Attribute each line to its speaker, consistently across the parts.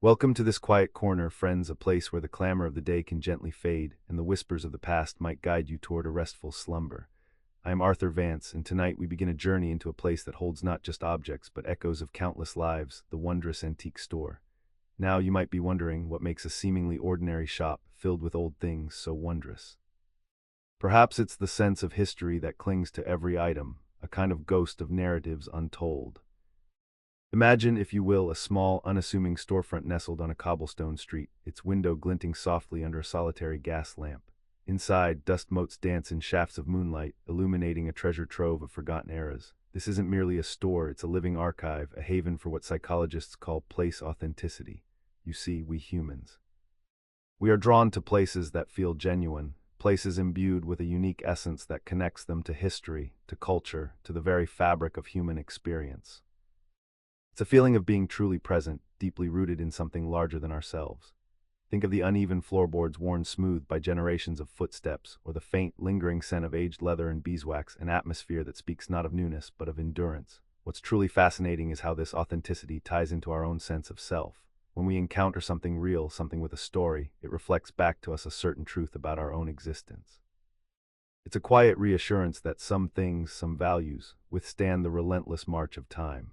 Speaker 1: Welcome to this quiet corner, friends, a place where the clamor of the day can gently fade and the whispers of the past might guide you toward a restful slumber. I am Arthur Vance, and tonight we begin a journey into a place that holds not just objects but echoes of countless lives, the Wondrous Antique Store. Now you might be wondering what makes a seemingly ordinary shop filled with old things so wondrous. Perhaps it's the sense of history that clings to every item, a kind of ghost of narratives untold. Imagine, if you will, a small, unassuming storefront nestled on a cobblestone street, its window glinting softly under a solitary gas lamp. Inside, dust motes dance in shafts of moonlight, illuminating a treasure trove of forgotten eras. This isn't merely a store, it's a living archive, a haven for what psychologists call place authenticity. You see, we humans, we are drawn to places that feel genuine, places imbued with a unique essence that connects them to history, to culture, to the very fabric of human experience. It's a feeling of being truly present, deeply rooted in something larger than ourselves. Think of the uneven floorboards worn smooth by generations of footsteps, or the faint, lingering scent of aged leather and beeswax, an atmosphere that speaks not of newness, but of endurance. What's truly fascinating is how this authenticity ties into our own sense of self. When we encounter something real, something with a story, it reflects back to us a certain truth about our own existence. It's a quiet reassurance that some things, some values, withstand the relentless march of time.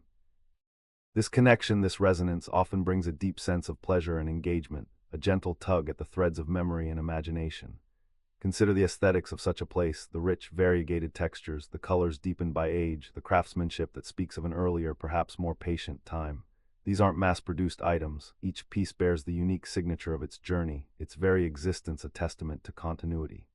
Speaker 1: This connection, this resonance, often brings a deep sense of pleasure and engagement, a gentle tug at the threads of memory and imagination. Consider the aesthetics of such a place, the rich, variegated textures, the colors deepened by age, the craftsmanship that speaks of an earlier, perhaps more patient time. These aren't mass-produced items. Each piece bears the unique signature of its journey, its very existence a testament to continuity.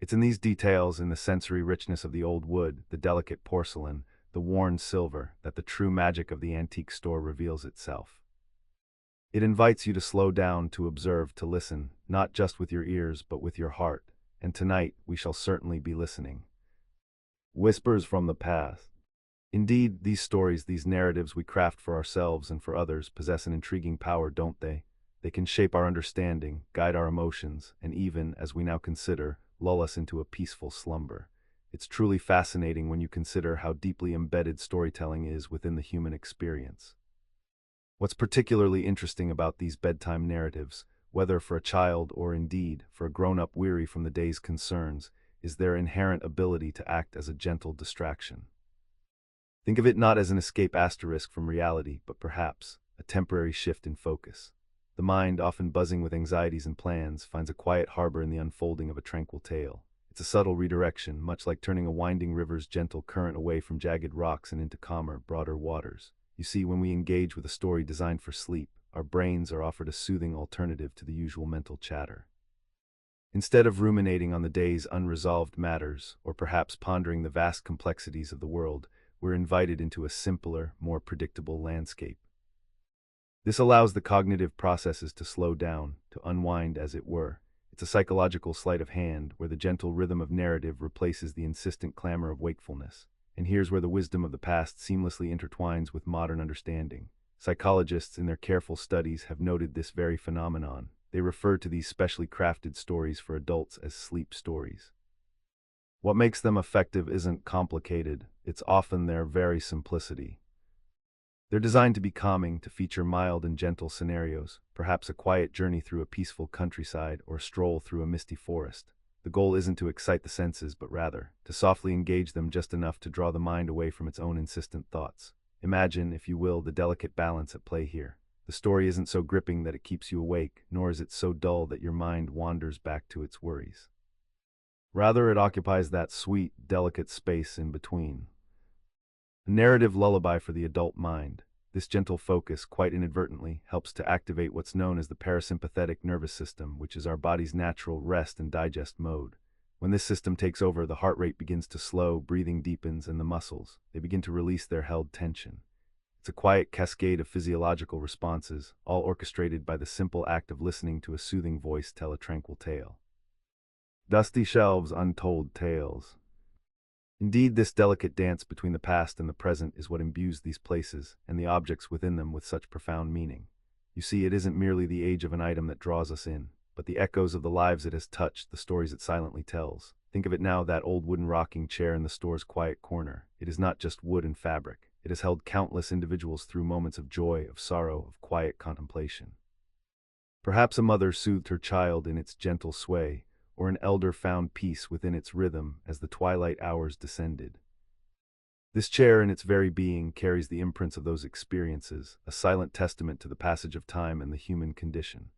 Speaker 1: It's in these details, in the sensory richness of the old wood, the delicate porcelain, the worn silver, that the true magic of the antique store reveals itself. It invites you to slow down, to observe, to listen, not just with your ears but with your heart, and tonight we shall certainly be listening. Whispers from the past. Indeed, these stories, these narratives we craft for ourselves and for others possess an intriguing power, don't they? They can shape our understanding, guide our emotions, and even, as we now consider, lull us into a peaceful slumber. It's truly fascinating when you consider how deeply embedded storytelling is within the human experience. What's particularly interesting about these bedtime narratives, whether for a child or indeed for a grown-up weary from the day's concerns, is their inherent ability to act as a gentle distraction. Think of it not as an escape asterisk from reality, but perhaps a temporary shift in focus. The mind, often buzzing with anxieties and plans, finds a quiet harbor in the unfolding of a tranquil tale. It's a subtle redirection, much like turning a winding river's gentle current away from jagged rocks and into calmer, broader waters. You see, when we engage with a story designed for sleep, our brains are offered a soothing alternative to the usual mental chatter. Instead of ruminating on the day's unresolved matters, or perhaps pondering the vast complexities of the world, we're invited into a simpler, more predictable landscape. This allows the cognitive processes to slow down, to unwind as it were. It's a psychological sleight of hand where the gentle rhythm of narrative replaces the insistent clamor of wakefulness. And here's where the wisdom of the past seamlessly intertwines with modern understanding. Psychologists, in their careful studies, have noted this very phenomenon. They refer to these specially crafted stories for adults as sleep stories. What makes them effective isn't complicated, it's often their very simplicity. They're designed to be calming, to feature mild and gentle scenarios, perhaps a quiet journey through a peaceful countryside or a stroll through a misty forest. The goal isn't to excite the senses, but rather, to softly engage them just enough to draw the mind away from its own insistent thoughts. Imagine, if you will, the delicate balance at play here. The story isn't so gripping that it keeps you awake, nor is it so dull that your mind wanders back to its worries. Rather, it occupies that sweet, delicate space in between. A narrative lullaby for the adult mind. This gentle focus, quite inadvertently, helps to activate what's known as the parasympathetic nervous system, which is our body's natural rest and digest mode. When this system takes over, the heart rate begins to slow, breathing deepens, and the muscles, they begin to release their held tension. It's a quiet cascade of physiological responses, all orchestrated by the simple act of listening to a soothing voice tell a tranquil tale. Dusty shelves, untold tales. Indeed, this delicate dance between the past and the present is what imbues these places and the objects within them with such profound meaning. You see, it isn't merely the age of an item that draws us in, but the echoes of the lives it has touched, the stories it silently tells. Think of it now, that old wooden rocking chair in the store's quiet corner. It is not just wood and fabric. It has held countless individuals through moments of joy, of sorrow, of quiet contemplation. Perhaps a mother soothed her child in its gentle sway, or an elder found peace within its rhythm as the twilight hours descended. This chair in its very being carries the imprints of those experiences, a silent testament to the passage of time and the human condition.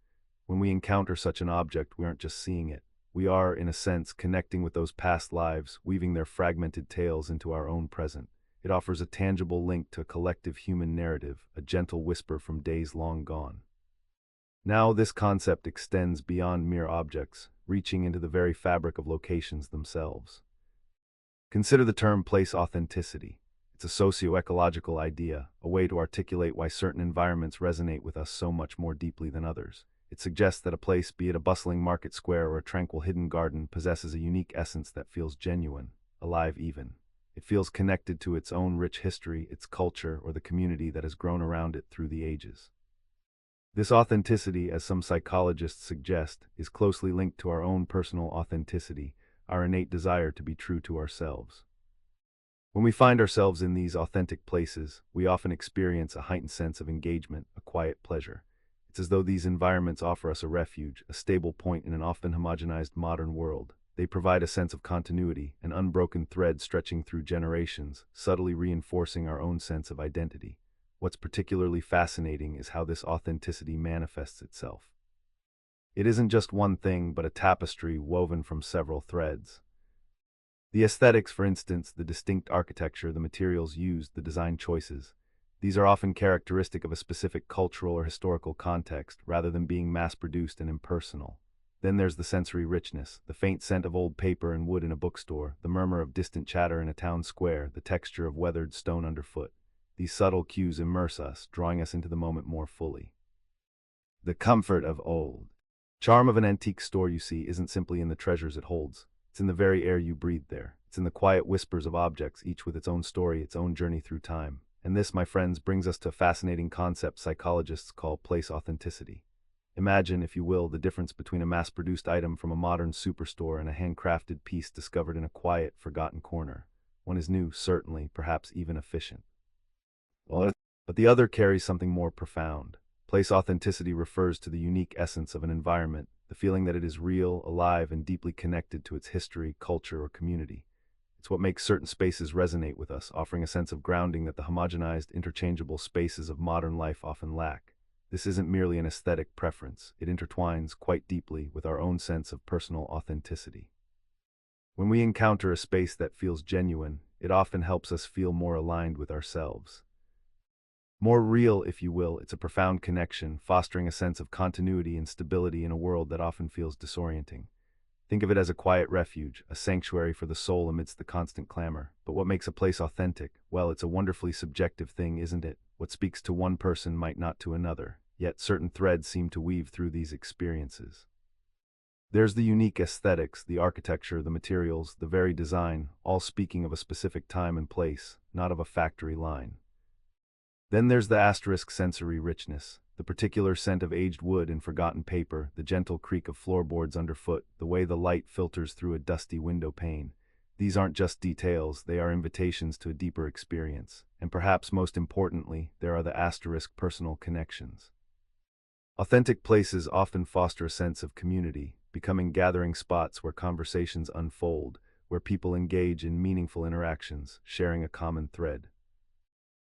Speaker 1: When we encounter such an object, we aren't just seeing it. We are, in a sense, connecting with those past lives, weaving their fragmented tales into our own present. It offers a tangible link to a collective human narrative, a gentle whisper from days long gone. Now, this concept extends beyond mere objects, reaching into the very fabric of locations themselves. Consider the term place authenticity. It's a socio-ecological idea, a way to articulate why certain environments resonate with us so much more deeply than others. It suggests that a place, be it a bustling market square or a tranquil hidden garden, possesses a unique essence that feels genuine, alive even. It feels connected to its own rich history, its culture, or the community that has grown around it through the ages. This authenticity, as some psychologists suggest, is closely linked to our own personal authenticity, our innate desire to be true to ourselves. When we find ourselves in these authentic places, we often experience a heightened sense of engagement, a quiet pleasure. It's as though these environments offer us a refuge, a stable point in an often homogenized modern world. They provide a sense of continuity, an unbroken thread stretching through generations, subtly reinforcing our own sense of identity. What's particularly fascinating is how this authenticity manifests itself. It isn't just one thing, but a tapestry woven from several threads. The aesthetics, for instance, the distinct architecture, the materials used, the design choices, these are often characteristic of a specific cultural or historical context, rather than being mass-produced and impersonal. Then there's the sensory richness, the faint scent of old paper and wood in a bookstore, the murmur of distant chatter in a town square, the texture of weathered stone underfoot. These subtle cues immerse us, drawing us into the moment more fully. The comfort of old. Charm of an antique store, you see, isn't simply in the treasures it holds. It's in the very air you breathe there. It's in the quiet whispers of objects, each with its own story, its own journey through time. And this, my friends, brings us to a fascinating concept psychologists call place authenticity. Imagine, if you will, the difference between a mass-produced item from a modern superstore and a handcrafted piece discovered in a quiet, forgotten corner. One is new, certainly, perhaps even efficient. But the other carries something more profound. Place authenticity refers to the unique essence of an environment, the feeling that it is real, alive, and deeply connected to its history, culture, or community. It's what makes certain spaces resonate with us, offering a sense of grounding that the homogenized, interchangeable spaces of modern life often lack. This isn't merely an aesthetic preference. It intertwines quite deeply with our own sense of personal authenticity. When we encounter a space that feels genuine, it often helps us feel more aligned with ourselves. More real, if you will. It's a profound connection, fostering a sense of continuity and stability in a world that often feels disorienting. Think of it as a quiet refuge, a sanctuary for the soul amidst the constant clamor. But what makes a place authentic? Well, it's a wonderfully subjective thing, isn't it? What speaks to one person might not to another, yet certain threads seem to weave through these experiences. There's the unique aesthetics, the architecture, the materials, the very design, all speaking of a specific time and place, not of a factory line. Then there's the asterisk sensory richness, the particular scent of aged wood and forgotten paper, the gentle creak of floorboards underfoot, the way the light filters through a dusty window pane. These aren't just details, they are invitations to a deeper experience. And perhaps most importantly, there are the asterisk personal connections. Authentic places often foster a sense of community, becoming gathering spots where conversations unfold, where people engage in meaningful interactions, sharing a common thread.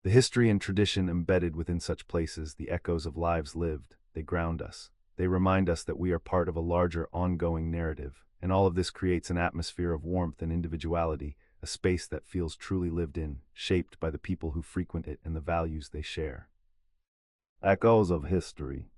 Speaker 1: The history and tradition embedded within such places, the echoes of lives lived, they ground us. They remind us that we are part of a larger, ongoing narrative, and all of this creates an atmosphere of warmth and individuality, a space that feels truly lived in, shaped by the people who frequent it and the values they share. Echoes of history.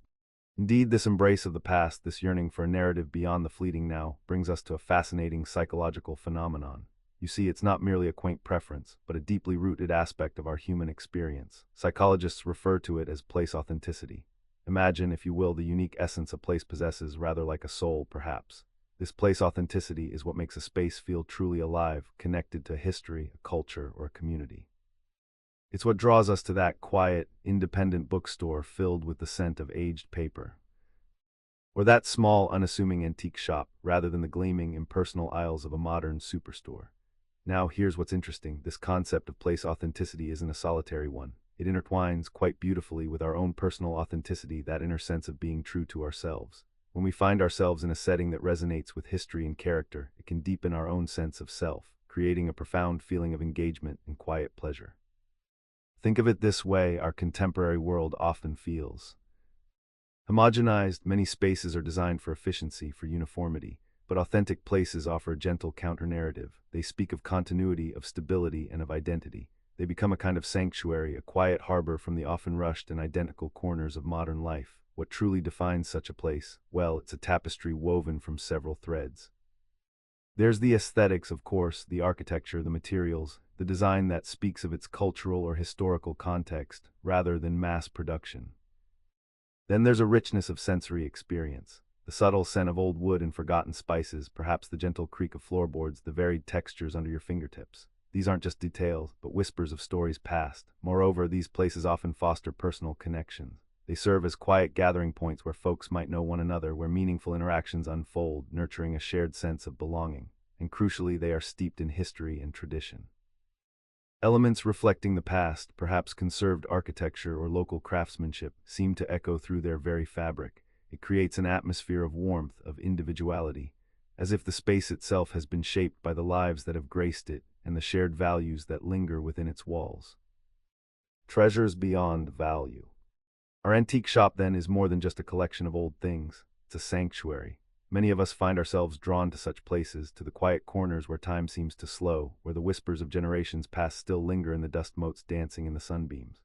Speaker 1: Indeed, this embrace of the past, this yearning for a narrative beyond the fleeting now, brings us to a fascinating psychological phenomenon. You see, it's not merely a quaint preference, but a deeply rooted aspect of our human experience. Psychologists refer to it as place authenticity. Imagine, if you will, the unique essence a place possesses, rather like a soul, perhaps. This place authenticity is what makes a space feel truly alive, connected to history, a culture, or a community. It's what draws us to that quiet, independent bookstore filled with the scent of aged paper. Or that small, unassuming antique shop, rather than the gleaming, impersonal aisles of a modern superstore. Now, here's what's interesting. This concept of place authenticity isn't a solitary one. It intertwines quite beautifully with our own personal authenticity, that inner sense of being true to ourselves. When we find ourselves in a setting that resonates with history and character, it can deepen our own sense of self, creating a profound feeling of engagement and quiet pleasure. Think of it this way: our contemporary world often feels homogenized. Many spaces are designed for efficiency, for uniformity, but authentic places offer a gentle counter-narrative. They speak of continuity, of stability, and of identity. They become a kind of sanctuary, a quiet harbor from the often rushed and identical corners of modern life. What truly defines such a place? Well, it's a tapestry woven from several threads. There's the aesthetics, of course, the architecture, the materials, the design that speaks of its cultural or historical context, rather than mass production. Then there's a richness of sensory experience. The subtle scent of old wood and forgotten spices, perhaps the gentle creak of floorboards, the varied textures under your fingertips. These aren't just details, but whispers of stories past. Moreover, these places often foster personal connections. They serve as quiet gathering points where folks might know one another, where meaningful interactions unfold, nurturing a shared sense of belonging. And crucially, they are steeped in history and tradition. Elements reflecting the past, perhaps conserved architecture or local craftsmanship, seem to echo through their very fabric. It creates an atmosphere of warmth, of individuality, as if the space itself has been shaped by the lives that have graced it and the shared values that linger within its walls. Treasures beyond value. Our antique shop, then, is more than just a collection of old things. It's a sanctuary. Many of us find ourselves drawn to such places, to the quiet corners where time seems to slow, where the whispers of generations past still linger in the dust motes dancing in the sunbeams.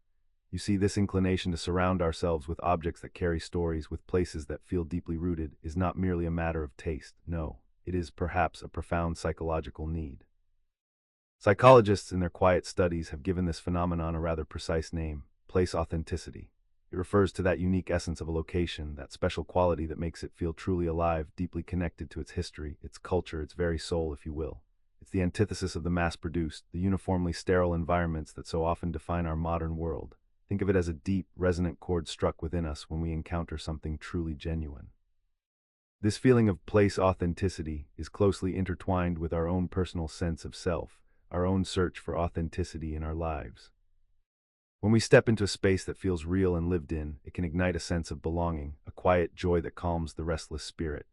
Speaker 1: You see, this inclination to surround ourselves with objects that carry stories, with places that feel deeply rooted, is not merely a matter of taste. No, it is perhaps a profound psychological need. Psychologists, in their quiet studies, have given this phenomenon a rather precise name: place authenticity. It refers to that unique essence of a location, that special quality that makes it feel truly alive, deeply connected to its history, its culture, its very soul, if you will. It's the antithesis of the mass-produced, the uniformly sterile environments that so often define our modern world. Think of it as a deep, resonant chord struck within us when we encounter something truly genuine. This feeling of place authenticity is closely intertwined with our own personal sense of self, our own search for authenticity in our lives. When we step into a space that feels real and lived in, it can ignite a sense of belonging, a quiet joy that calms the restless spirit.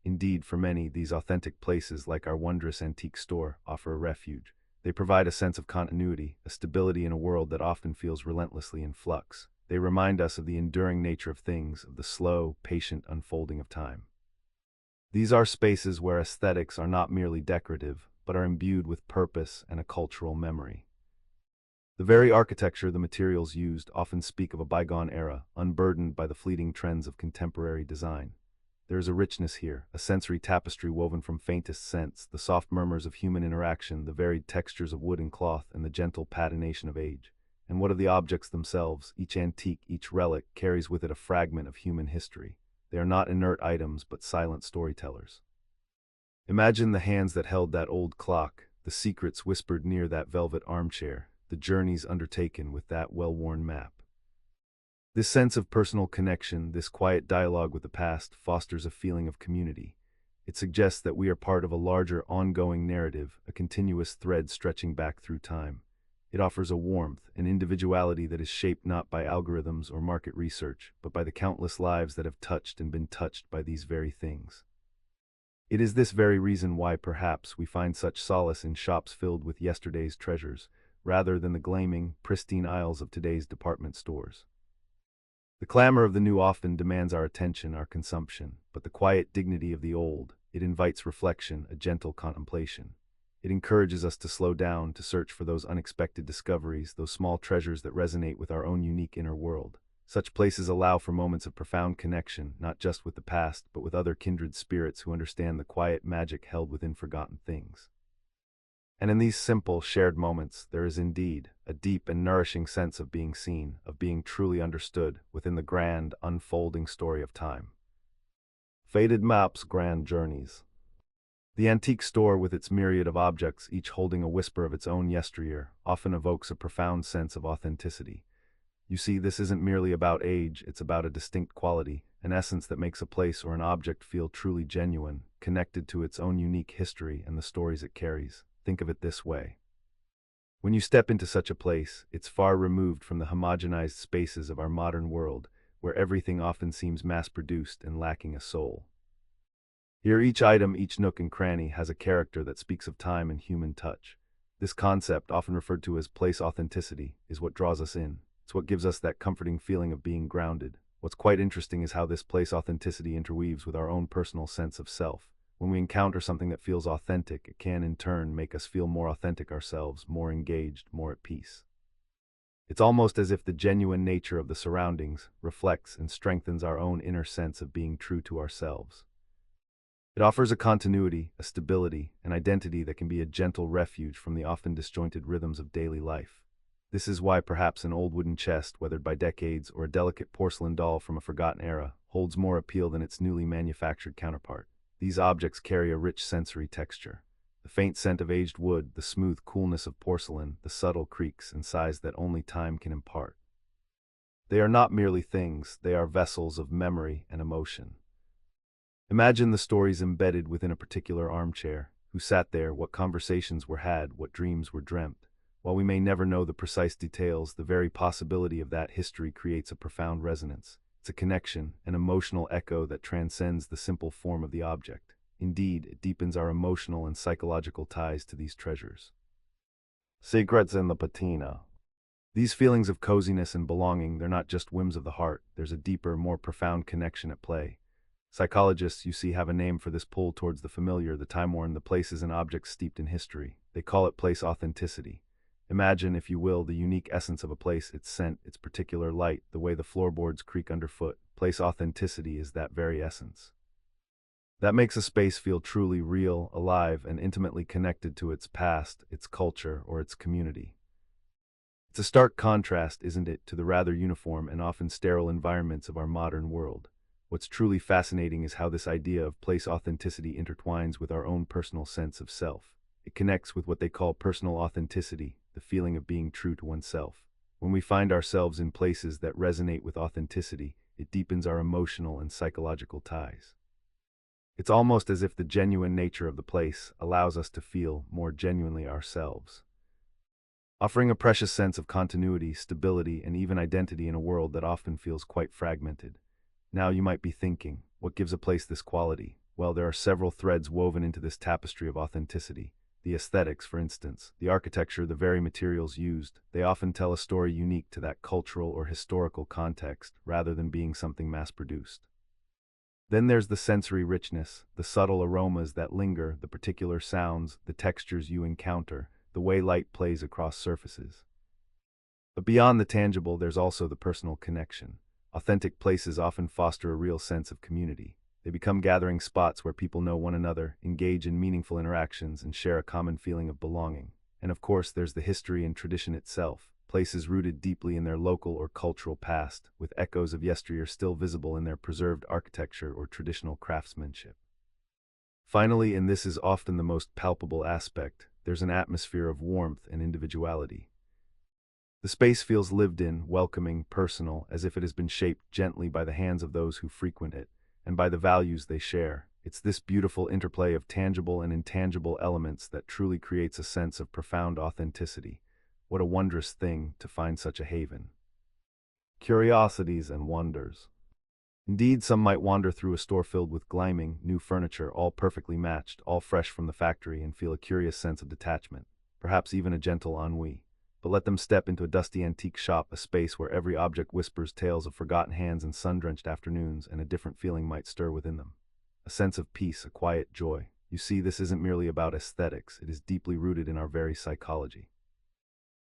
Speaker 1: Indeed, for many, these authentic places, like our Wondrous Antique Store, offer a refuge. They provide a sense of continuity, a stability in a world that often feels relentlessly in flux. They remind us of the enduring nature of things, of the slow, patient unfolding of time. These are spaces where aesthetics are not merely decorative, but are imbued with purpose and a cultural memory. The very architecture, the materials used, often speak of a bygone era, unburdened by the fleeting trends of contemporary design. There is a richness here, a sensory tapestry woven from faintest scents, the soft murmurs of human interaction, the varied textures of wood and cloth, and the gentle patination of age. And what of the objects themselves? Each antique, each relic, carries with it a fragment of human history. They are not inert items, but silent storytellers. Imagine the hands that held that old clock, the secrets whispered near that velvet armchair, the journeys undertaken with that well-worn map. This sense of personal connection, this quiet dialogue with the past, fosters a feeling of community. It suggests that we are part of a larger, ongoing narrative, a continuous thread stretching back through time. It offers a warmth, an individuality that is shaped not by algorithms or market research, but by the countless lives that have touched and been touched by these very things. It is this very reason why, perhaps, we find such solace in shops filled with yesterday's treasures, rather than the gleaming, pristine aisles of today's department stores. The clamor of the new often demands our attention, our consumption, but the quiet dignity of the old, it invites reflection, a gentle contemplation. It encourages us to slow down, to search for those unexpected discoveries, those small treasures that resonate with our own unique inner world. Such places allow for moments of profound connection, not just with the past, but with other kindred spirits who understand the quiet magic held within forgotten things. And in these simple, shared moments, there is indeed a deep and nourishing sense of being seen, of being truly understood within the grand, unfolding story of time. Faded maps, grand journeys. The antique store, with its myriad of objects, each holding a whisper of its own yesteryear, often evokes a profound sense of authenticity. You see, this isn't merely about age, it's about a distinct quality, an essence that makes a place or an object feel truly genuine, connected to its own unique history and the stories it carries. Think of it this way. When you step into such a place, it's far removed from the homogenized spaces of our modern world, where everything often seems mass-produced and lacking a soul. Here each item, each nook and cranny has a character that speaks of time and human touch. This concept, often referred to as place authenticity, is what draws us in. It's what gives us that comforting feeling of being grounded. What's quite interesting is how this place authenticity interweaves with our own personal sense of self. When we encounter something that feels authentic, it can in turn make us feel more authentic ourselves, more engaged, more at peace. It's almost as if the genuine nature of the surroundings reflects and strengthens our own inner sense of being true to ourselves. It offers a continuity, a stability, an identity that can be a gentle refuge from the often disjointed rhythms of daily life. This is why perhaps an old wooden chest, weathered by decades, or a delicate porcelain doll from a forgotten era, holds more appeal than its newly manufactured counterpart. These objects carry a rich sensory texture. The faint scent of aged wood, the smooth coolness of porcelain, the subtle creaks and sighs that only time can impart. They are not merely things, they are vessels of memory and emotion. Imagine the stories embedded within a particular armchair. Who sat there, what conversations were had, what dreams were dreamt. While we may never know the precise details, the very possibility of that history creates a profound resonance. It's a connection, an emotional echo that transcends the simple form of the object. Indeed, it deepens our emotional and psychological ties to these treasures. Secrets in the patina. These feelings of coziness and belonging, they're not just whims of the heart. There's a deeper, more profound connection at play. Psychologists, you see, have a name for this pull towards the familiar, the time-worn, the places and objects steeped in history. They call it place authenticity. Imagine, if you will, the unique essence of a place, its scent, its particular light, the way the floorboards creak underfoot. Place authenticity is that very essence. That makes a space feel truly real, alive, and intimately connected to its past, its culture, or its community. It's a stark contrast, isn't it, to the rather uniform and often sterile environments of our modern world. What's truly fascinating is how this idea of place authenticity intertwines with our own personal sense of self. It connects with what they call personal authenticity, the feeling of being true to oneself. When we find ourselves in places that resonate with authenticity, it deepens our emotional and psychological ties. It's almost as if the genuine nature of the place allows us to feel more genuinely ourselves, offering a precious sense of continuity, stability, and even identity in a world that often feels quite fragmented. Now you might be thinking, what gives a place this quality? Well, there are several threads woven into this tapestry of authenticity. The aesthetics, for instance, the architecture, the very materials used, they often tell a story unique to that cultural or historical context, rather than being something mass-produced. Then there's the sensory richness, the subtle aromas that linger, the particular sounds, the textures you encounter, the way light plays across surfaces. But beyond the tangible, there's also the personal connection. Authentic places often foster a real sense of community. They become gathering spots where people know one another, engage in meaningful interactions, and share a common feeling of belonging. And of course, there's the history and tradition itself, places rooted deeply in their local or cultural past, with echoes of yesteryear still visible in their preserved architecture or traditional craftsmanship. Finally, and this is often the most palpable aspect, there's an atmosphere of warmth and individuality. The space feels lived in, welcoming, personal, as if it has been shaped gently by the hands of those who frequent it, and by the values they share. It's this beautiful interplay of tangible and intangible elements that truly creates a sense of profound authenticity. What a wondrous thing to find such a haven. Curiosities and wonders. Indeed, some might wander through a store filled with gleaming, new furniture, all perfectly matched, all fresh from the factory, and feel a curious sense of detachment, perhaps even a gentle ennui. But let them step into a dusty antique shop, a space where every object whispers tales of forgotten hands and sun-drenched afternoons, and a different feeling might stir within them. A sense of peace, a quiet joy. You see, this isn't merely about aesthetics, it is deeply rooted in our very psychology.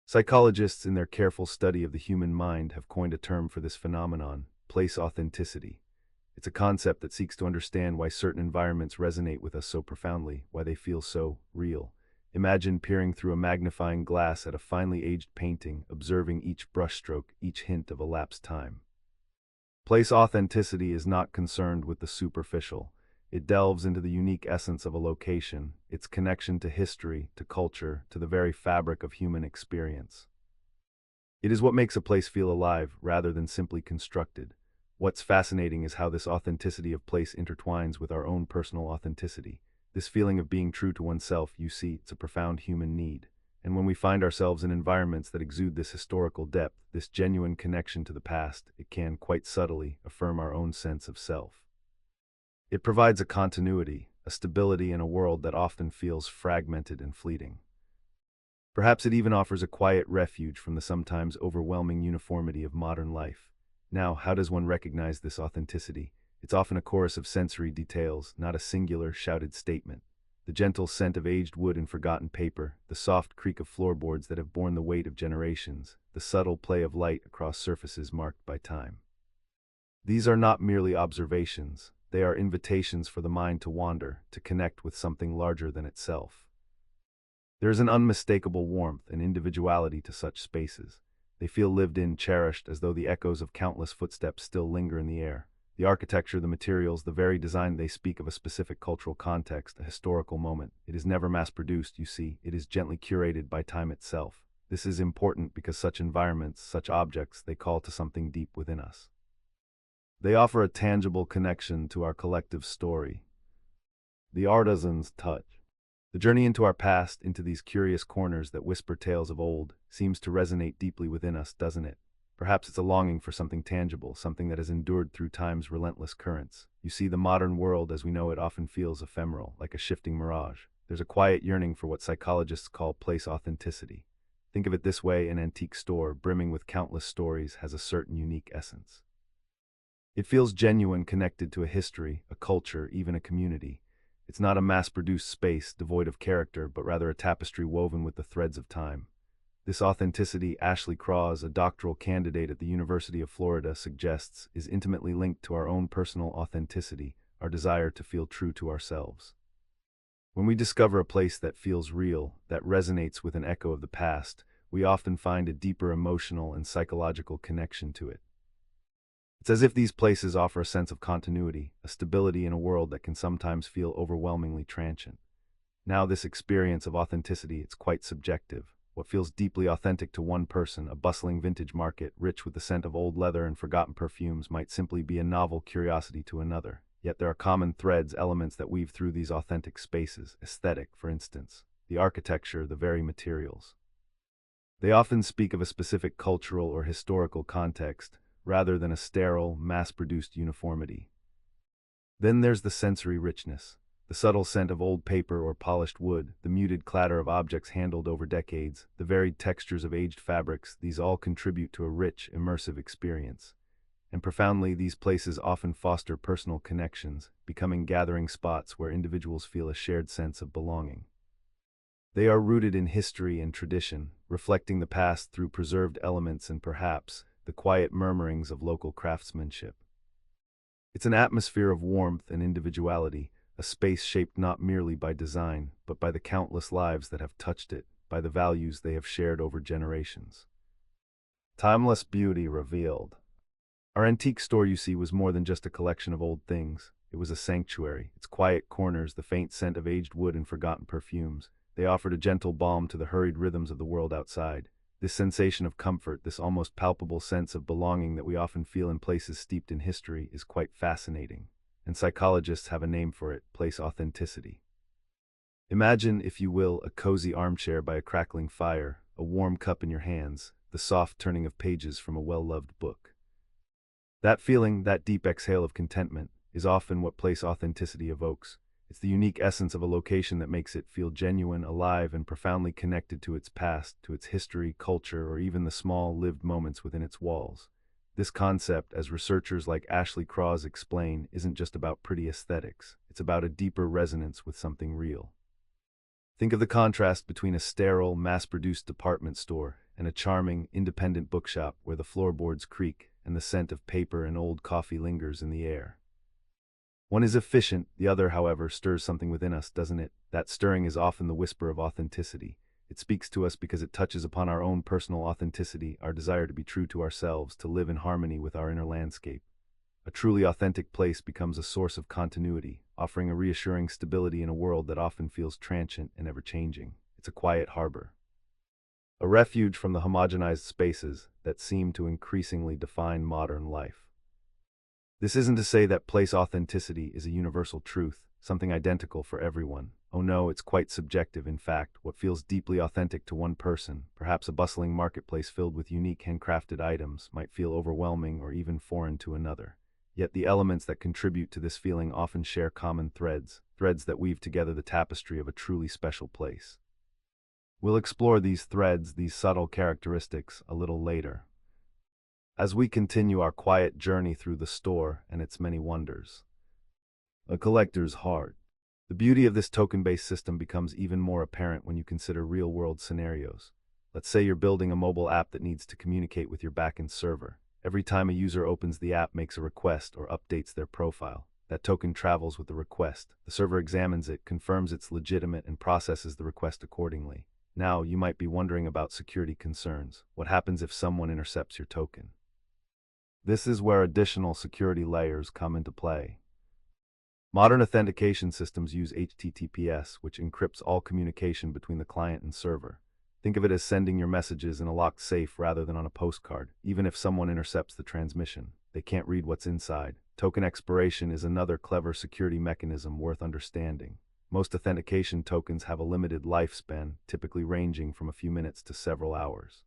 Speaker 1: Psychologists, in their careful study of the human mind, have coined a term for this phenomenon, place authenticity. It's a concept that seeks to understand why certain environments resonate with us so profoundly, why they feel so real. Imagine peering through a magnifying glass at a finely aged painting, observing each brushstroke, each hint of elapsed time. Place authenticity is not concerned with the superficial. It delves into the unique essence of a location, its connection to history, to culture, to the very fabric of human experience. It is what makes a place feel alive, rather than simply constructed. What's fascinating is how this authenticity of place intertwines with our own personal authenticity. This feeling of being true to oneself, you see, it's a profound human need. And when we find ourselves in environments that exude this historical depth, this genuine connection to the past, it can, quite subtly, affirm our own sense of self. It provides a continuity, a stability in a world that often feels fragmented and fleeting. Perhaps it even offers a quiet refuge from the sometimes overwhelming uniformity of modern life. Now, how does one recognize this authenticity? It's often a chorus of sensory details, not a singular, shouted statement. The gentle scent of aged wood and forgotten paper, the soft creak of floorboards that have borne the weight of generations, the subtle play of light across surfaces marked by time. These are not merely observations, they are invitations for the mind to wander, to connect with something larger than itself. There is an unmistakable warmth and individuality to such spaces. They feel lived in, cherished, as though the echoes of countless footsteps still linger in the air. The architecture, the materials, the very design, they speak of a specific cultural context, a historical moment. It is never mass-produced, you see. It is gently curated by time itself. This is important because such environments, such objects, they call to something deep within us. They offer a tangible connection to our collective story. The artisan's touch. The journey into our past, into these curious corners that whisper tales of old, seems to resonate deeply within us, doesn't it? Perhaps it's a longing for something tangible, something that has endured through time's relentless currents. You see, the modern world as we know it often feels ephemeral, like a shifting mirage. There's a quiet yearning for what psychologists call place authenticity. Think of it this way: an antique store, brimming with countless stories, has a certain unique essence. It feels genuine, connected to a history, a culture, even a community. It's not a mass-produced space devoid of character, but rather a tapestry woven with the threads of time. This authenticity, Ashley Cross, a doctoral candidate at the University of Florida, suggests, is intimately linked to our own personal authenticity, our desire to feel true to ourselves. When we discover a place that feels real, that resonates with an echo of the past, we often find a deeper emotional and psychological connection to it. It's as if these places offer a sense of continuity, a stability in a world that can sometimes feel overwhelmingly transient. Now, this experience of authenticity, it's quite subjective. What feels deeply authentic to one person, a bustling vintage market, rich with the scent of old leather and forgotten perfumes, might simply be a novel curiosity to another. Yet there are common threads, elements that weave through these authentic spaces. Aesthetic, for instance, the architecture, the very materials. They often speak of a specific cultural or historical context, rather than a sterile, mass-produced uniformity. Then there's the sensory richness. The subtle scent of old paper or polished wood, the muted clatter of objects handled over decades, the varied textures of aged fabrics, these all contribute to a rich, immersive experience. And profoundly, these places often foster personal connections, becoming gathering spots where individuals feel a shared sense of belonging. They are rooted in history and tradition, reflecting the past through preserved elements and perhaps the quiet murmurings of local craftsmanship. It's an atmosphere of warmth and individuality, a space shaped not merely by design, but by the countless lives that have touched it, by the values they have shared over generations. Timeless beauty revealed. Our antique store, you see, was more than just a collection of old things. It was a sanctuary. Its quiet corners, the faint scent of aged wood and forgotten perfumes, they offered a gentle balm to the hurried rhythms of the world outside. This sensation of comfort, this almost palpable sense of belonging that we often feel in places steeped in history, is quite fascinating. And psychologists have a name for it: place authenticity. Imagine, if you will, a cozy armchair by a crackling fire, a warm cup in your hands, the soft turning of pages from a well-loved book. That feeling, that deep exhale of contentment, is often what place authenticity evokes. It's the unique essence of a location that makes it feel genuine, alive, and profoundly connected to its past, to its history, culture, or even the small, lived moments within its walls. This concept, as researchers like Ashley Cross explain, isn't just about pretty aesthetics. It's about a deeper resonance with something real. Think of the contrast between a sterile, mass-produced department store and a charming, independent bookshop where the floorboards creak and the scent of paper and old coffee lingers in the air. One is efficient, the other, however, stirs something within us, doesn't it? That stirring is often the whisper of authenticity. It speaks to us because it touches upon our own personal authenticity, our desire to be true to ourselves, to live in harmony with our inner landscape. A truly authentic place becomes a source of continuity, offering a reassuring stability in a world that often feels transient and ever-changing. It's a quiet harbor, a refuge from the homogenized spaces that seem to increasingly define modern life. This isn't to say that place authenticity is a universal truth. something identical for everyone. Oh no, it's quite subjective. In fact, what feels deeply authentic to one person, perhaps a bustling marketplace filled with unique handcrafted items, might feel overwhelming or even foreign to another. Yet the elements that contribute to this feeling often share common threads, threads that weave together the tapestry of a truly special place. We'll explore these threads, these subtle characteristics, a little later, as we continue our quiet journey through the store and its many wonders. A collector's heart. The beauty of this token-based system becomes even more apparent when you consider real-world scenarios. Let's say you're building a mobile app that needs to communicate with your backend server. Every time a user opens the app, makes a request, or updates their profile, that token travels with the request. The server examines it, confirms it's legitimate, and processes the request accordingly. Now, you might be wondering about security concerns. What happens if someone intercepts your token? This is where additional security layers come into play. Modern authentication systems use HTTPS, which encrypts all communication between the client and server. Think of it as sending your messages in a locked safe rather than on a postcard. Even if someone intercepts the transmission, they can't read what's inside. Token expiration is another clever security mechanism worth understanding. Most authentication tokens have a limited lifespan, typically ranging from a few minutes to several hours.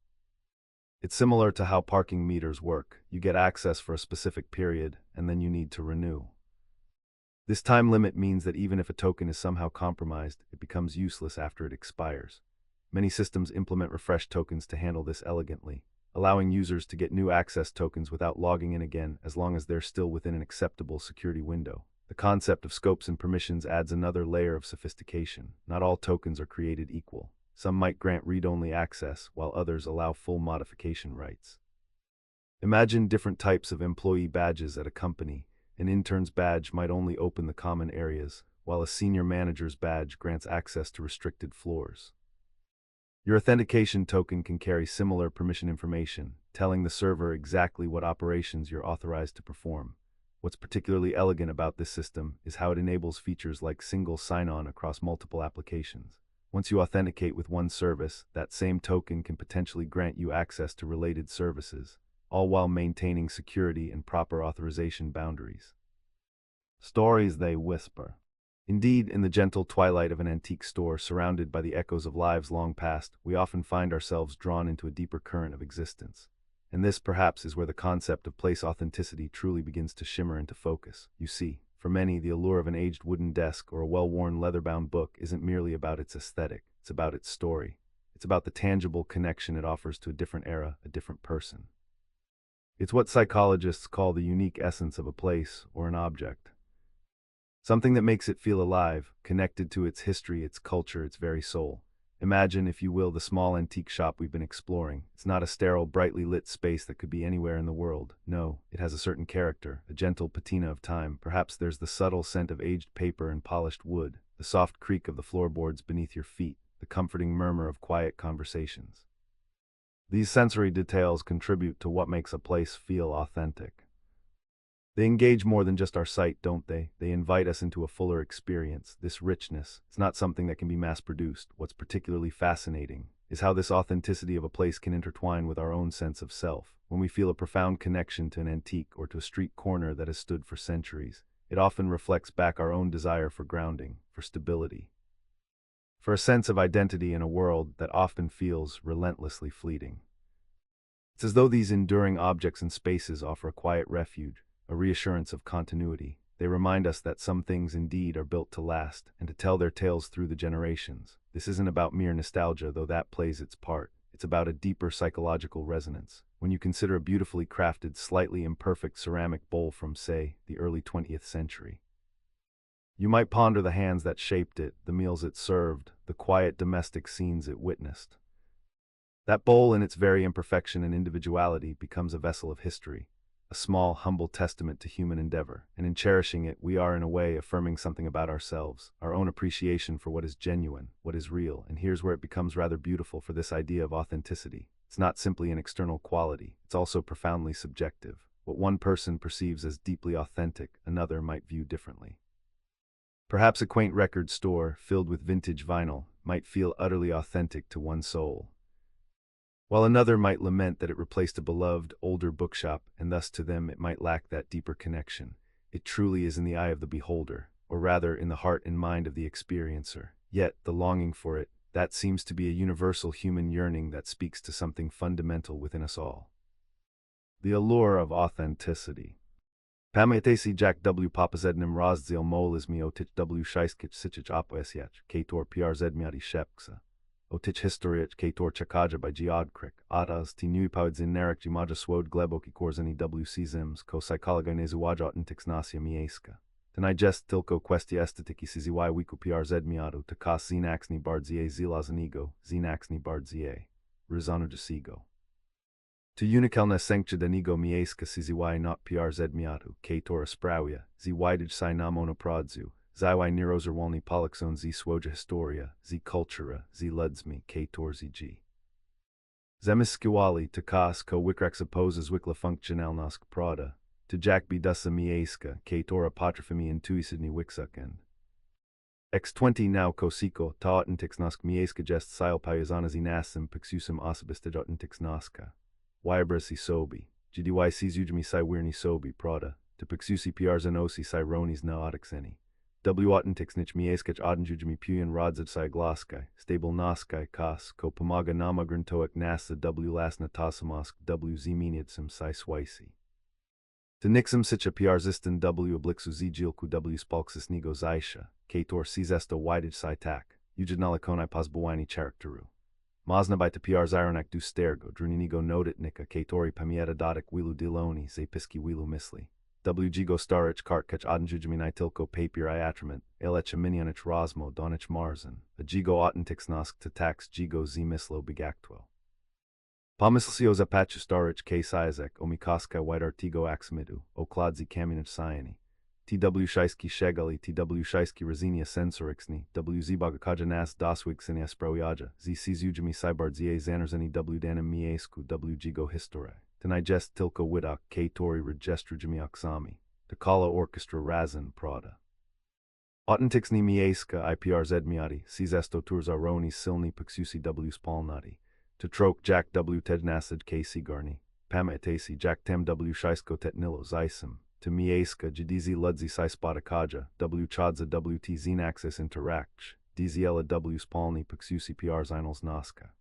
Speaker 1: It's similar to how parking meters work. You get access for a specific period, and then you need to renew. This time limit means that even if a token is somehow compromised, it becomes useless after it expires. Many systems implement refresh tokens to handle this elegantly, allowing users to get new access tokens without logging in again as long as they're still within an acceptable security window. The concept of scopes and permissions adds another layer of sophistication. Not all tokens are created equal. Some might grant read-only access, while others allow full modification rights. Imagine different types of employee badges at a company. An intern's badge might only open the common areas, while a senior manager's badge grants access to restricted floors. Your authentication token can carry similar permission information, telling the server exactly what operations you're authorized to perform. What's particularly elegant about this system is how it enables features like single sign-on across multiple applications. Once you authenticate with one service, that same token can potentially grant you access to related services, all while maintaining security and proper authorization boundaries. Stories they whisper. Indeed, in the gentle twilight of an antique store surrounded by the echoes of lives long past, we often find ourselves drawn into a deeper current of existence. And this, perhaps, is where the concept of place authenticity truly begins to shimmer into focus. You see, for many, the allure of an aged wooden desk or a well-worn leather-bound book isn't merely about its aesthetic, it's about its story. It's about the tangible connection it offers to a different era, a different person. It's what psychologists call the unique essence of a place or an object. Something that makes it feel alive, connected to its history, its culture, its very soul. Imagine, if you will, the small antique shop we've been exploring. It's not a sterile, brightly lit space that could be anywhere in the world. No, it has a certain character, a gentle patina of time. Perhaps there's the subtle scent of aged paper and polished wood, the soft creak of the floorboards beneath your feet, the comforting murmur of quiet conversations. These sensory details contribute to what makes a place feel authentic. They engage more than just our sight, don't they? They invite us into a fuller experience. This richness, it's not something that can be mass-produced. What's particularly fascinating is how this authenticity of a place can intertwine with our own sense of self. When we feel a profound connection to an antique or to a street corner that has stood for centuries, it often reflects back our own desire for grounding, for stability, for a sense of identity in a world that often feels relentlessly fleeting. It's as though these enduring objects and spaces offer a quiet refuge, a reassurance of continuity. They remind us that some things indeed are built to last and to tell their tales through the generations. This isn't about mere nostalgia, though that plays its part. It's about a deeper psychological resonance. When you consider a beautifully crafted, slightly imperfect ceramic bowl from, say, the early 20th century, you might ponder the hands that shaped it, the meals it served, the quiet domestic scenes it witnessed. That bowl, in its very imperfection and individuality, becomes a vessel of history, a small, humble testament to human endeavor, and in cherishing it, we are in a way affirming something about ourselves, our own appreciation for what is genuine, what is real. And here's where it becomes rather beautiful, for this idea of authenticity. It's not simply an external quality, it's also profoundly subjective. What one person perceives as deeply authentic, another might view differently. Perhaps a quaint record store, filled with vintage vinyl, might feel utterly authentic to one soul, while another might lament that it replaced a beloved, older bookshop, and thus to them it might lack that deeper connection. It truly is in the eye of the beholder. or rather in the heart and mind of the experiencer. Yet, the longing for it, that seems to be a universal human yearning that speaks to something fundamental within us all. The allure of authenticity. Pamiętajcie Jack W. Papazednym rozdział molizmi otich W. Szajskich sichich opoesiach, Kator Piarzedmiati Shepksa. Otich historiach Kator Chakaja by Geodkrik, Atas ti nui paudzin nerek jimaja swod gleboki korzeni W. Zims, ko psychologai zuwaja otintix nasia miejska. Tenai jest tylko kwestia estetiki siziwai wiku Piarzedmiatu, takas zinaxni bardzie zilazanigo, zinaxni bardzie. Rizano jasigo. To unikalna sanctidanigo miejska siziwai not Piarzedmiatu, Kator sprawia, ziwidij si namono prodzu, ziwai nirozerwalni polixon zi swoja historia, zi cultura, zi ludzmi, Kator zi. Zemiskiwali, takas ko wikrex opposes wikla functionalnosk prada, to jack bidusa miejska, Kator apotrofimi intuisidni wiksuken. X20 now kosiko, ta otintix nosk miejska jest sil payazana zinasim pixusum osibistij otintix noska. Wybrasi sobi, gdy sizujmi si wirni sobi prada, to pixusi piarzanosi si ronis na otixeni. W otintix nich miejskach odenjujmi puyan rodzad si gloskai, stable noskai kas, ko pomaga namagrantoik nasa W lasna tasamosk W ziminiadsum si swisi. To nixum sicha piarzistan W oblixu zjilku W spalxis nigo zaisha, Kator sizesto widij si tak, ujidnalakonai posbawini characteru. Mazna by Tapiar's ironak du stergo, druninigo noditnika, Katori pamieta dotic wilu diloni, zapiski wilu misli. WGgo starich kartkach odenjujmin itilko papier iatrament, elech minionich rosmo donich marzan, a gigo otentix nosk to tax gigo zimislo begactwel. Pomislio zapachu starich k siazek, omikoska white artigo aximidu, okladzi kaminich cyani. TW Shiesky Shegali, TW Shiesky Resinia Sensorixni, WZ Bagakajanas Daswigsini Esproyaja, Z Ujimi Cybardzie Zanerzeni W Danim Miesku, WGgo Histore, Tenigest Tilko Widok, K Tori Regestrujimi Oksami, Takala Orchestra Razan Prada. Otentixni Mieska, IPR Zedmiati, Cizesto Turzaroni Silni Pixusi W Spalnati, Tatrok Jack W Tednasid K Sigarni, Pama Etesi Jack Tem W Shiesco Tetnilo Zaisim. To miejska jdizi ludzi si spotakaja, W chadza WT zinaxis interakch, DZL W spalni pixusi piarzinals naska.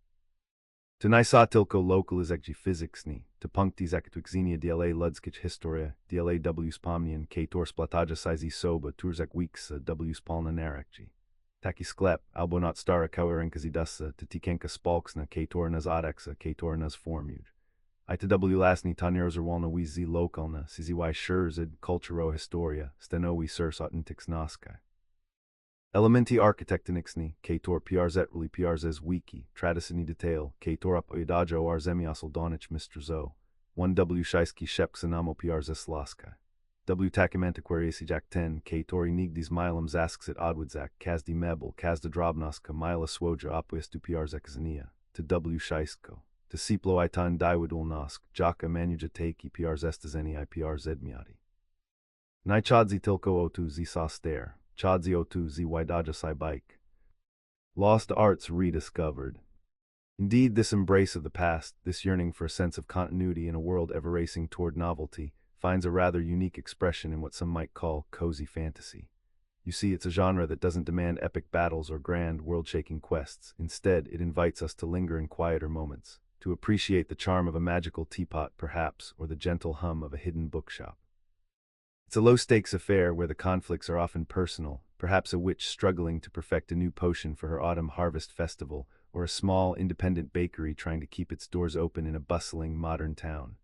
Speaker 1: To nisa tilko lokalizekji physicsni, to punkti zakatwixenia DLA ludskich historia, DLA W spomnian, Kator splataja sizi soba turzek weeksa W spalna narekji. Taki sklep, albonot stara kauerinkazidusa, to tikenka spalksna, Kator naz adeksa, Kator naz formuj. ITW lasni tanirozerwalna wizi lokalna, siziwai shurzid, culturo historia, stenowi surs otentix noska. Elementi architectonixni, Kator piarzetruli piarzes wiki, tradisini detail, Kator up oidajo arzemiasol donich Mr. Zo, 1W Shiesky shepxanamo piarzes laska. W takimantiquariasi jak 10, Katori nigdis milum zasksit odwidzak, kazdi mebel, kazda drobnoska, mila swoja opoestu piarzekzania, to W Shiesko. To siplo itan diwadul nosk, jaka manujateki piarzestazeni I piarzedmiati. Nai chadzi tilko otu zi sa stare, chadzi otu zi widaja si bike. Lost arts rediscovered. Indeed, this embrace of the past, this yearning for a sense of continuity in a world ever racing toward novelty, finds a rather unique expression in what some might call cozy fantasy. You see, it's a genre that doesn't demand epic battles or grand, world-shaking quests. Instead, it invites us to linger in quieter moments, to appreciate the charm of a magical teapot, perhaps, or the gentle hum of a hidden bookshop. It's a low-stakes affair where the conflicts are often personal, perhaps a witch struggling to perfect a new potion for her autumn harvest festival, or a small, independent bakery trying to keep its doors open in a bustling, modern town.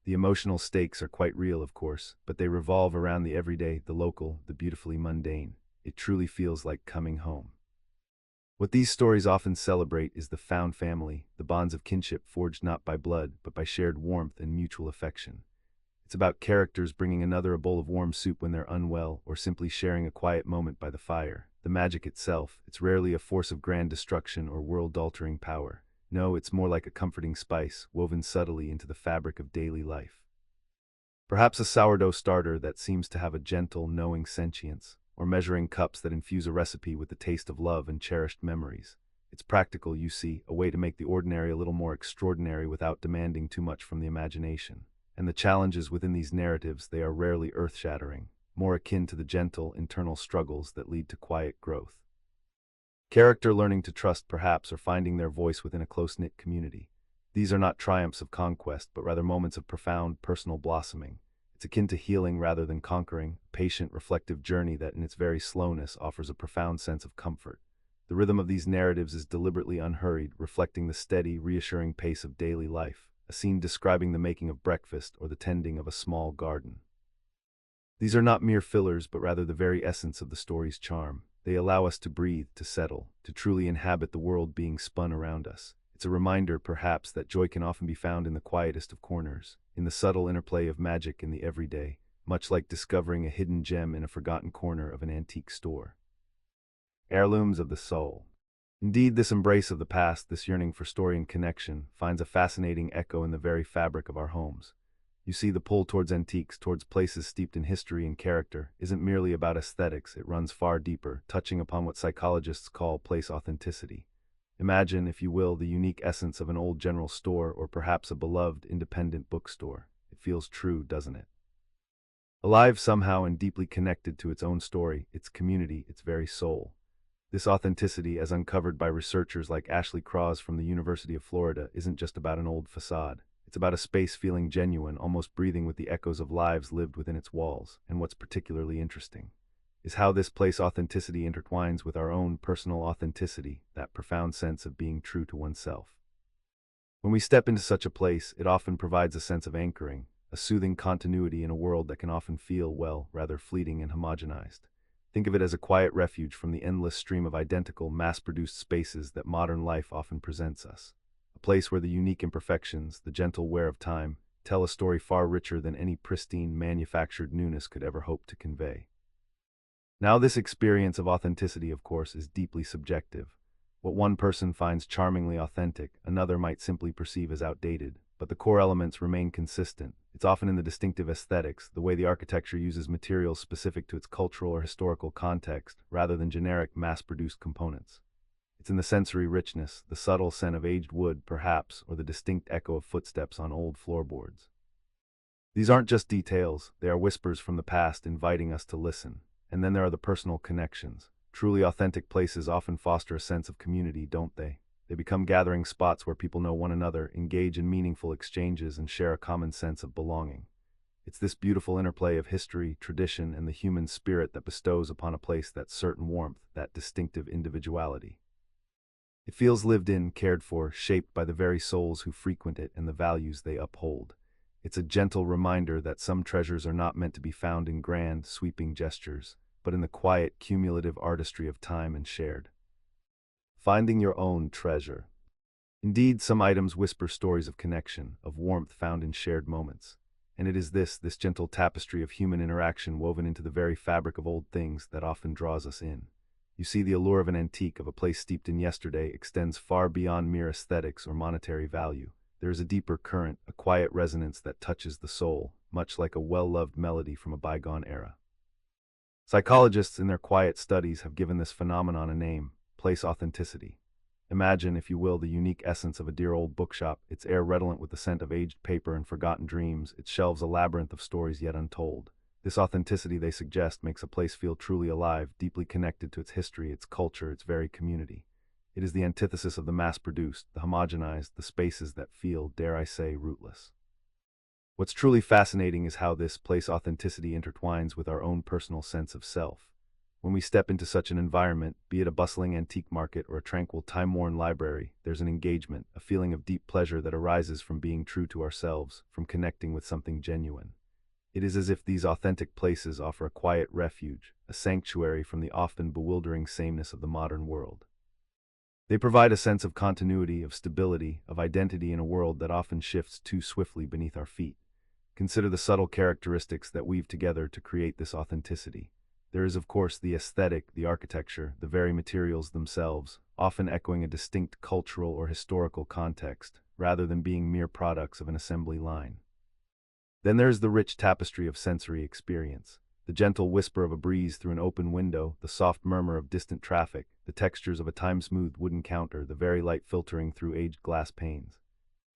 Speaker 1: The emotional stakes are quite real, of course, but they revolve around the everyday, the local, the beautifully mundane. It truly feels like coming home. What these stories often celebrate is the found family, the bonds of kinship forged not by blood, but by shared warmth and mutual affection. It's about characters bringing another a bowl of warm soup when they're unwell, or simply sharing a quiet moment by the fire. The magic itself, it's rarely a force of grand destruction or world-altering power. No, it's more like a comforting spice, woven subtly into the fabric of daily life. Perhaps a sourdough starter that seems to have a gentle, knowing sentience, or measuring cups that infuse a recipe with the taste of love and cherished memories. It's practical, you see, a way to make the ordinary a little more extraordinary without demanding too much from the imagination. And the challenges within these narratives, they are rarely earth-shattering. more akin to the gentle, internal struggles that lead to quiet growth. Character learning to trust perhaps or finding their voice within a close-knit community. These are not triumphs of conquest, but rather moments of profound personal blossoming. It's akin to healing rather than conquering, a patient, reflective journey that in its very slowness offers a profound sense of comfort. The rhythm of these narratives is deliberately unhurried, reflecting the steady, reassuring pace of daily life, a scene describing the making of breakfast or the tending of a small garden. These are not mere fillers, but rather the very essence of the story's charm. They allow us to breathe, to settle, to truly inhabit the world being spun around us. It's a reminder, perhaps, that joy can often be found in the quietest of corners, in the subtle interplay of magic in the everyday, much like discovering a hidden gem in a forgotten corner of an antique store. Heirlooms of the soul. Indeed, this embrace of the past, this yearning for story and connection, finds a fascinating echo in the very fabric of our homes. You see, the pull towards antiques, towards places steeped in history and character, isn't merely about aesthetics. It runs far deeper, touching upon what psychologists call place authenticity. Imagine, if you will, the unique essence of an old general store or perhaps a beloved independent bookstore. It feels true, doesn't it? Alive somehow and deeply connected to its own story, its community, its very soul. This authenticity, as uncovered by researchers like Ashley Cross from the University of Florida, isn't just about an old facade. It's about a space feeling genuine, almost breathing with the echoes of lives lived within its walls. And what's particularly interesting is how this place authenticity intertwines with our own personal authenticity, that profound sense of being true to oneself. When we step into such a place, it often provides a sense of anchoring, a soothing continuity in a world that can often feel, well, rather fleeting and homogenized. Think of it as a quiet refuge from the endless stream of identical, mass-produced spaces that modern life often presents us. A place where the unique imperfections, the gentle wear of time, tell a story far richer than any pristine, manufactured newness could ever hope to convey. Now, this experience of authenticity, of course, is deeply subjective. What one person finds charmingly authentic, another might simply perceive as outdated, but the core elements remain consistent. It's often in the distinctive aesthetics, the way the architecture uses materials specific to its cultural or historical context, rather than generic, mass-produced components. It's in the sensory richness, the subtle scent of aged wood, perhaps, or the distinct echo of footsteps on old floorboards. These aren't just details, they are whispers from the past inviting us to listen. And then there are the personal connections. Truly authentic places often foster a sense of community, don't they? They become gathering spots where people know one another, engage in meaningful exchanges, and share a common sense of belonging. It's this beautiful interplay of history, tradition, and the human spirit that bestows upon a place that certain warmth, that distinctive individuality. It feels lived in, cared for, shaped by the very souls who frequent it and the values they uphold. It's a gentle reminder that some treasures are not meant to be found in grand, sweeping gestures, but in the quiet, cumulative artistry of time and shared. Finding your own treasure. Indeed, some items whisper stories of connection, of warmth found in shared moments. And it is this gentle tapestry of human interaction woven into the very fabric of old things that often draws us in. You see, the allure of an antique, of a place steeped in yesterday, extends far beyond mere aesthetics or monetary value. There is a deeper current, a quiet resonance that touches the soul, much like a well-loved melody from a bygone era. Psychologists in their quiet studies have given this phenomenon a name: place authenticity. Imagine, if you will, the unique essence of a dear old bookshop, its air redolent with the scent of aged paper and forgotten dreams, its shelves a labyrinth of stories yet untold. This authenticity, they suggest, makes a place feel truly alive, deeply connected to its history, its culture, its very community. It is the antithesis of the mass-produced, the homogenized, the spaces that feel, dare I say, rootless. What's truly fascinating is how this place authenticity intertwines with our own personal sense of self. When we step into such an environment, be it a bustling antique market or a tranquil, time-worn library, there's an engagement, a feeling of deep pleasure that arises from being true to ourselves, from connecting with something genuine. It is as if these authentic places offer a quiet refuge, a sanctuary from the often bewildering sameness of the modern world. They provide a sense of continuity, of stability, of identity in a world that often shifts too swiftly beneath our feet. Consider the subtle characteristics that weave together to create this authenticity. There is, of course, the aesthetic, the architecture, the very materials themselves, often echoing a distinct cultural or historical context, rather than being mere products of an assembly line. Then there is the rich tapestry of sensory experience. The gentle whisper of a breeze through an open window, the soft murmur of distant traffic, the textures of a time-smoothed wooden counter, the very light filtering through aged glass panes.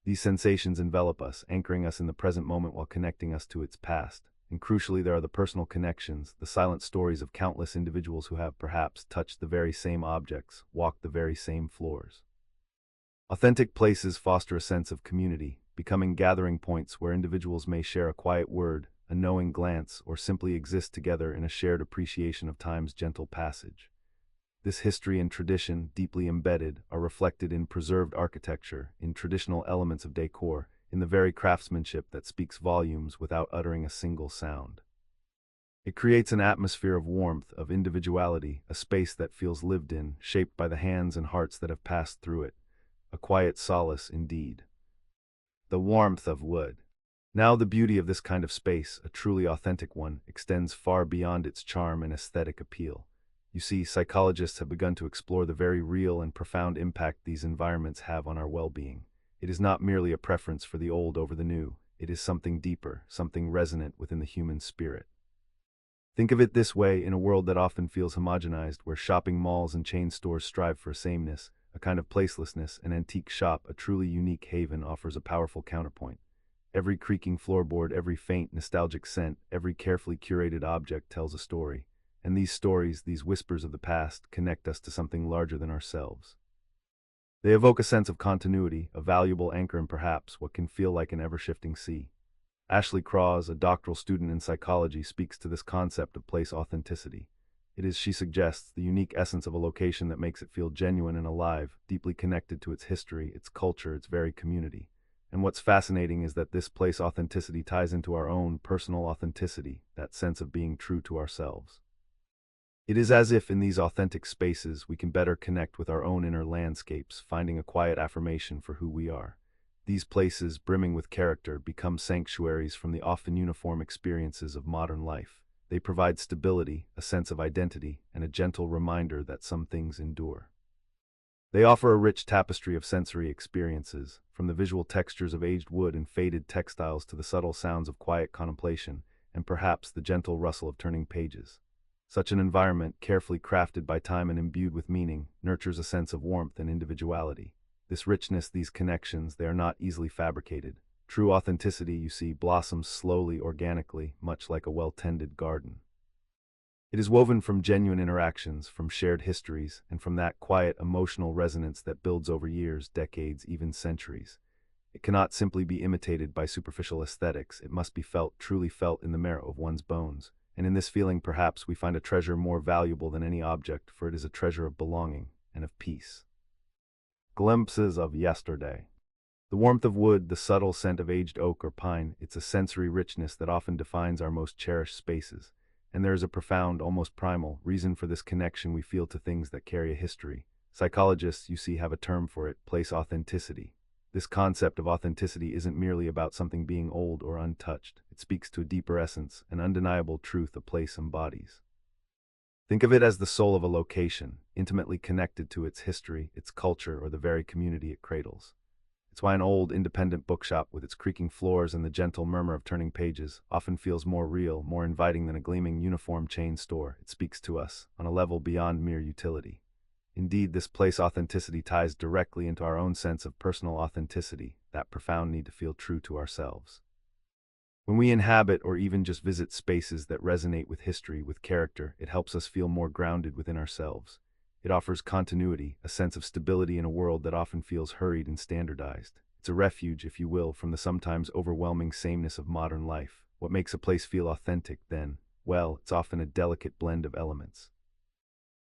Speaker 1: These sensations envelop us, anchoring us in the present moment while connecting us to its past. And crucially, there are the personal connections, the silent stories of countless individuals who have perhaps touched the very same objects, walked the very same floors. Authentic places foster a sense of community, becoming gathering points where individuals may share a quiet word, a knowing glance, or simply exist together in a shared appreciation of time's gentle passage. This history and tradition, deeply embedded, are reflected in preserved architecture, in traditional elements of decor, in the very craftsmanship that speaks volumes without uttering a single sound. It creates an atmosphere of warmth, of individuality, a space that feels lived in, shaped by the hands and hearts that have passed through it. A quiet solace indeed. The warmth of wood. Now the beauty of this kind of space, a truly authentic one, extends far beyond its charm and aesthetic appeal. You see, psychologists have begun to explore the very real and profound impact these environments have on our well-being. It is not merely a preference for the old over the new. It is something deeper, something resonant within the human spirit. Think of it this way: in a world that often feels homogenized, where shopping malls and chain stores strive for sameness, a kind of placelessness, an antique shop, a truly unique haven, offers a powerful counterpoint. Every creaking floorboard, every faint, nostalgic scent, every carefully curated object tells a story. And these stories, these whispers of the past, connect us to something larger than ourselves. They evoke a sense of continuity, a valuable anchor in perhaps what can feel like an ever-shifting sea. Ashley Cross, a doctoral student in psychology, speaks to this concept of place authenticity. It is, she suggests, the unique essence of a location that makes it feel genuine and alive, deeply connected to its history, its culture, its very community. And what's fascinating is that this place authenticity ties into our own personal authenticity, that sense of being true to ourselves. It is as if in these authentic spaces we can better connect with our own inner landscapes, finding a quiet affirmation for who we are. These places, brimming with character, become sanctuaries from the often uniform experiences of modern life. They provide stability, a sense of identity, and a gentle reminder that some things endure. They offer a rich tapestry of sensory experiences, from the visual textures of aged wood and faded textiles to the subtle sounds of quiet contemplation, and perhaps the gentle rustle of turning pages. Such an environment, carefully crafted by time and imbued with meaning, nurtures a sense of warmth and individuality. This richness, these connections, they are not easily fabricated. True authenticity, you see, blossoms slowly, organically, much like a well-tended garden. It is woven from genuine interactions, from shared histories, and from that quiet emotional resonance that builds over years, decades, even centuries. It cannot simply be imitated by superficial aesthetics. It must be felt, truly felt, in the marrow of one's bones. And in this feeling, perhaps, we find a treasure more valuable than any object, for it is a treasure of belonging and of peace. Glimpses of yesterday. The warmth of wood, the subtle scent of aged oak or pine, it's a sensory richness that often defines our most cherished spaces. And there is a profound, almost primal, reason for this connection we feel to things that carry a history. Psychologists, you see, have a term for it: place authenticity. This concept of authenticity isn't merely about something being old or untouched. It speaks to a deeper essence, an undeniable truth a place embodies. Think of it as the soul of a location, intimately connected to its history, its culture, or the very community it cradles. It's why an old, independent bookshop with its creaking floors and the gentle murmur of turning pages often feels more real, more inviting than a gleaming, uniform chain store. It speaks to us, on a level beyond mere utility. Indeed, this place authenticity ties directly into our own sense of personal authenticity, that profound need to feel true to ourselves. When we inhabit or even just visit spaces that resonate with history, with character, it helps us feel more grounded within ourselves. It offers continuity, a sense of stability in a world that often feels hurried and standardized. It's a refuge, if you will, from the sometimes overwhelming sameness of modern life. What makes a place feel authentic, then? Well, it's often a delicate blend of elements.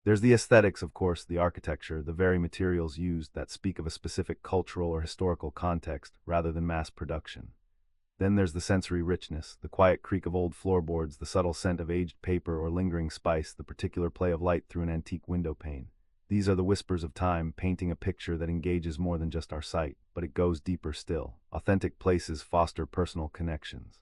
Speaker 1: There's the aesthetics, of course, the architecture, the very materials used that speak of a specific cultural or historical context rather than mass production. Then there's the sensory richness, the quiet creak of old floorboards, the subtle scent of aged paper or lingering spice, the particular play of light through an antique window pane. These are the whispers of time, painting a picture that engages more than just our sight, but it goes deeper still. Authentic places foster personal connections.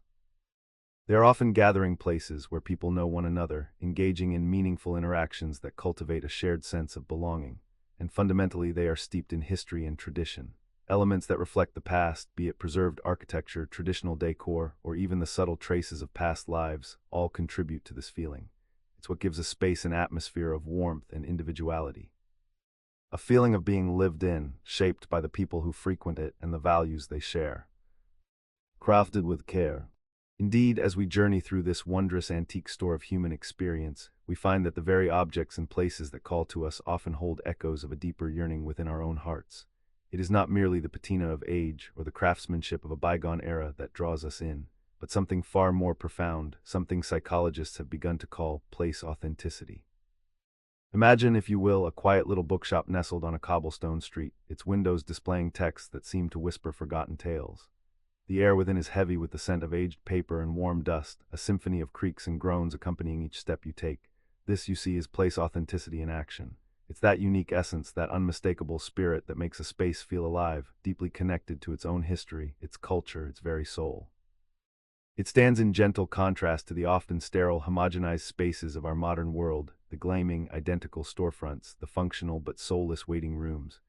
Speaker 1: They are often gathering places where people know one another, engaging in meaningful interactions that cultivate a shared sense of belonging. And fundamentally, they are steeped in history and tradition. Elements that reflect the past, be it preserved architecture, traditional decor, or even the subtle traces of past lives, all contribute to this feeling. It's what gives a space an atmosphere of warmth and individuality. A feeling of being lived in, shaped by the people who frequent it and the values they share. Crafted with care. Indeed, as we journey through this wondrous antique store of human experience, we find that the very objects and places that call to us often hold echoes of a deeper yearning within our own hearts. It is not merely the patina of age or the craftsmanship of a bygone era that draws us in, but something far more profound, something psychologists have begun to call place authenticity. Imagine, if you will, a quiet little bookshop nestled on a cobblestone street, its windows displaying texts that seem to whisper forgotten tales. The air within is heavy with the scent of aged paper and warm dust, a symphony of creaks and groans accompanying each step you take. This, you see, is place authenticity in action. It's that unique essence, that unmistakable spirit that makes a space feel alive, deeply connected to its own history, its culture, its very soul. It stands in gentle contrast to the often sterile, homogenized spaces of our modern world, the gleaming, identical storefronts, the functional but soulless waiting rooms.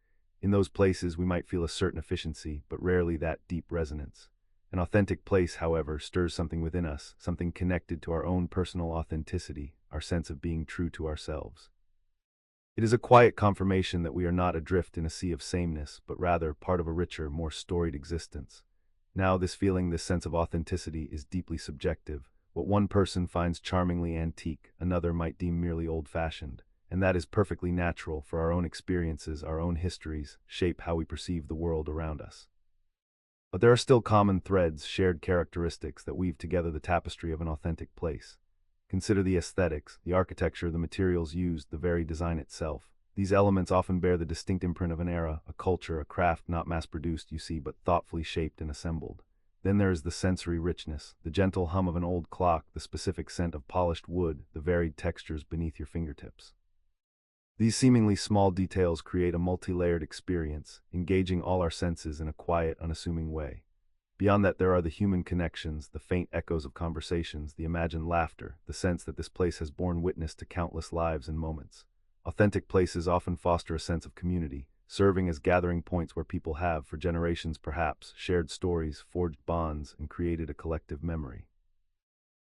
Speaker 1: In those places we might feel a certain efficiency, but rarely that deep resonance. An authentic place, however, stirs something within us, something connected to our own personal authenticity, our sense of being true to ourselves. It is a quiet confirmation that we are not adrift in a sea of sameness, but rather part of a richer, more storied existence. Now, this feeling, this sense of authenticity is deeply subjective. What one person finds charmingly antique, another might deem merely old-fashioned. And that is perfectly natural, for our own experiences, our own histories, shape how we perceive the world around us. But there are still common threads, shared characteristics that weave together the tapestry of an authentic place. Consider the aesthetics, the architecture, the materials used, the very design itself. These elements often bear the distinct imprint of an era, a culture, a craft not mass-produced, you see, but thoughtfully shaped and assembled. Then there is the sensory richness, the gentle hum of an old clock, the specific scent of polished wood, the varied textures beneath your fingertips. These seemingly small details create a multi-layered experience, engaging all our senses in a quiet, unassuming way. Beyond that, there are the human connections, the faint echoes of conversations, the imagined laughter, the sense that this place has borne witness to countless lives and moments. Authentic places often foster a sense of community, serving as gathering points where people have, for generations perhaps, shared stories, forged bonds, and created a collective memory.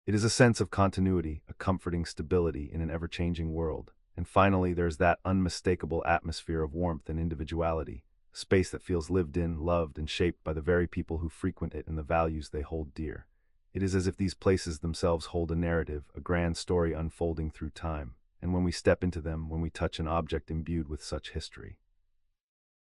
Speaker 1: It is a sense of continuity, a comforting stability in an ever-changing world. And finally, there's that unmistakable atmosphere of warmth and individuality, a space that feels lived in, loved, and shaped by the very people who frequent it and the values they hold dear. It is as if these places themselves hold a narrative, a grand story unfolding through time, and when we step into them, when we touch an object imbued with such history,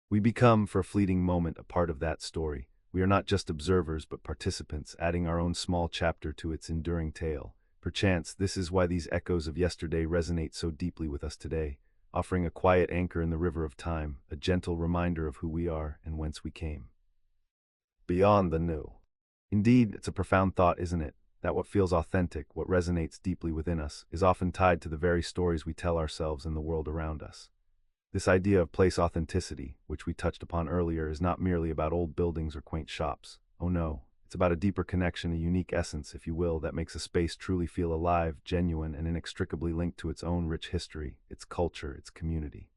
Speaker 1: we become, for a fleeting moment, a part of that story. We are not just observers, but participants, adding our own small chapter to its enduring tale. Perchance, this is why these echoes of yesterday resonate so deeply with us today, offering a quiet anchor in the river of time, a gentle reminder of who we are and whence we came. Beyond the new. Indeed, it's a profound thought, isn't it? That what feels authentic, what resonates deeply within us, is often tied to the very stories we tell ourselves and the world around us. This idea of place authenticity, which we touched upon earlier, is not merely about old buildings or quaint shops. Oh no. It's about a deeper connection, a unique essence, if you will, that makes a space truly feel alive, genuine, and inextricably linked to its own rich history, its culture, its community.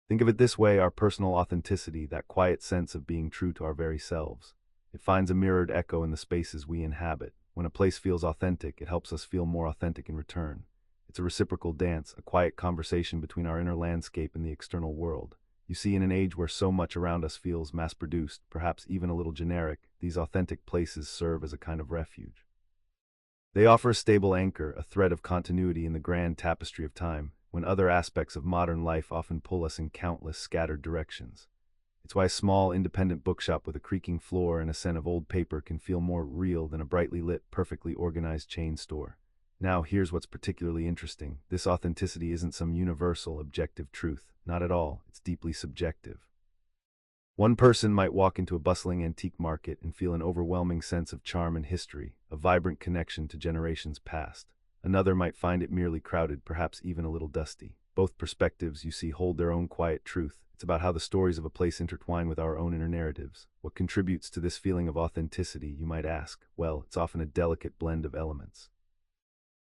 Speaker 1: Think of it this way: our personal authenticity, that quiet sense of being true to our very selves. It finds a mirrored echo in the spaces we inhabit. When a place feels authentic, it helps us feel more authentic in return. It's a reciprocal dance, a quiet conversation between our inner landscape and the external world. You see, in an age where so much around us feels mass-produced, perhaps even a little generic, these authentic places serve as a kind of refuge. They offer a stable anchor, a thread of continuity in the grand tapestry of time, when other aspects of modern life often pull us in countless scattered directions. It's why a small, independent bookshop with a creaking floor and a scent of old paper can feel more real than a brightly lit, perfectly organized chain store. Now, here's what's particularly interesting. This authenticity isn't some universal, objective truth. Not at all. It's deeply subjective. One person might walk into a bustling antique market and feel an overwhelming sense of charm and history, a vibrant connection to generations past. Another might find it merely crowded, perhaps even a little dusty. Both perspectives, you see, hold their own quiet truth. It's about how the stories of a place intertwine with our own inner narratives. What contributes to this feeling of authenticity, you might ask? Well, it's often a delicate blend of elements.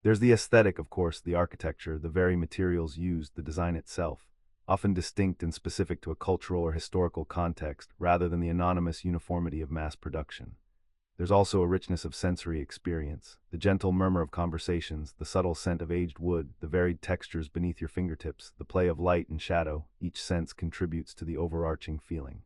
Speaker 1: There's the aesthetic, of course, the architecture, the very materials used, the design itself, often distinct and specific to a cultural or historical context, rather than the anonymous uniformity of mass production. There's also a richness of sensory experience, the gentle murmur of conversations, the subtle scent of aged wood, the varied textures beneath your fingertips, the play of light and shadow. Each sense contributes to the overarching feeling.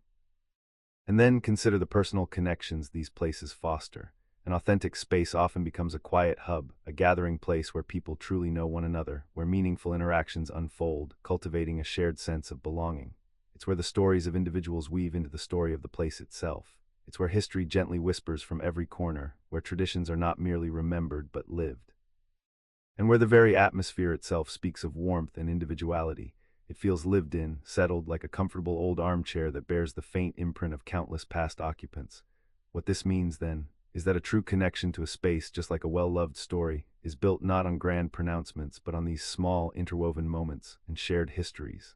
Speaker 1: And then consider the personal connections these places foster. An authentic space often becomes a quiet hub, a gathering place where people truly know one another, where meaningful interactions unfold, cultivating a shared sense of belonging. It's where the stories of individuals weave into the story of the place itself. It's where history gently whispers from every corner, where traditions are not merely remembered but lived. And where the very atmosphere itself speaks of warmth and individuality. It feels lived in, settled like a comfortable old armchair that bears the faint imprint of countless past occupants. What this means, then, is that a true connection to a space, just like a well-loved story, is built not on grand pronouncements but on these small, interwoven moments and shared histories.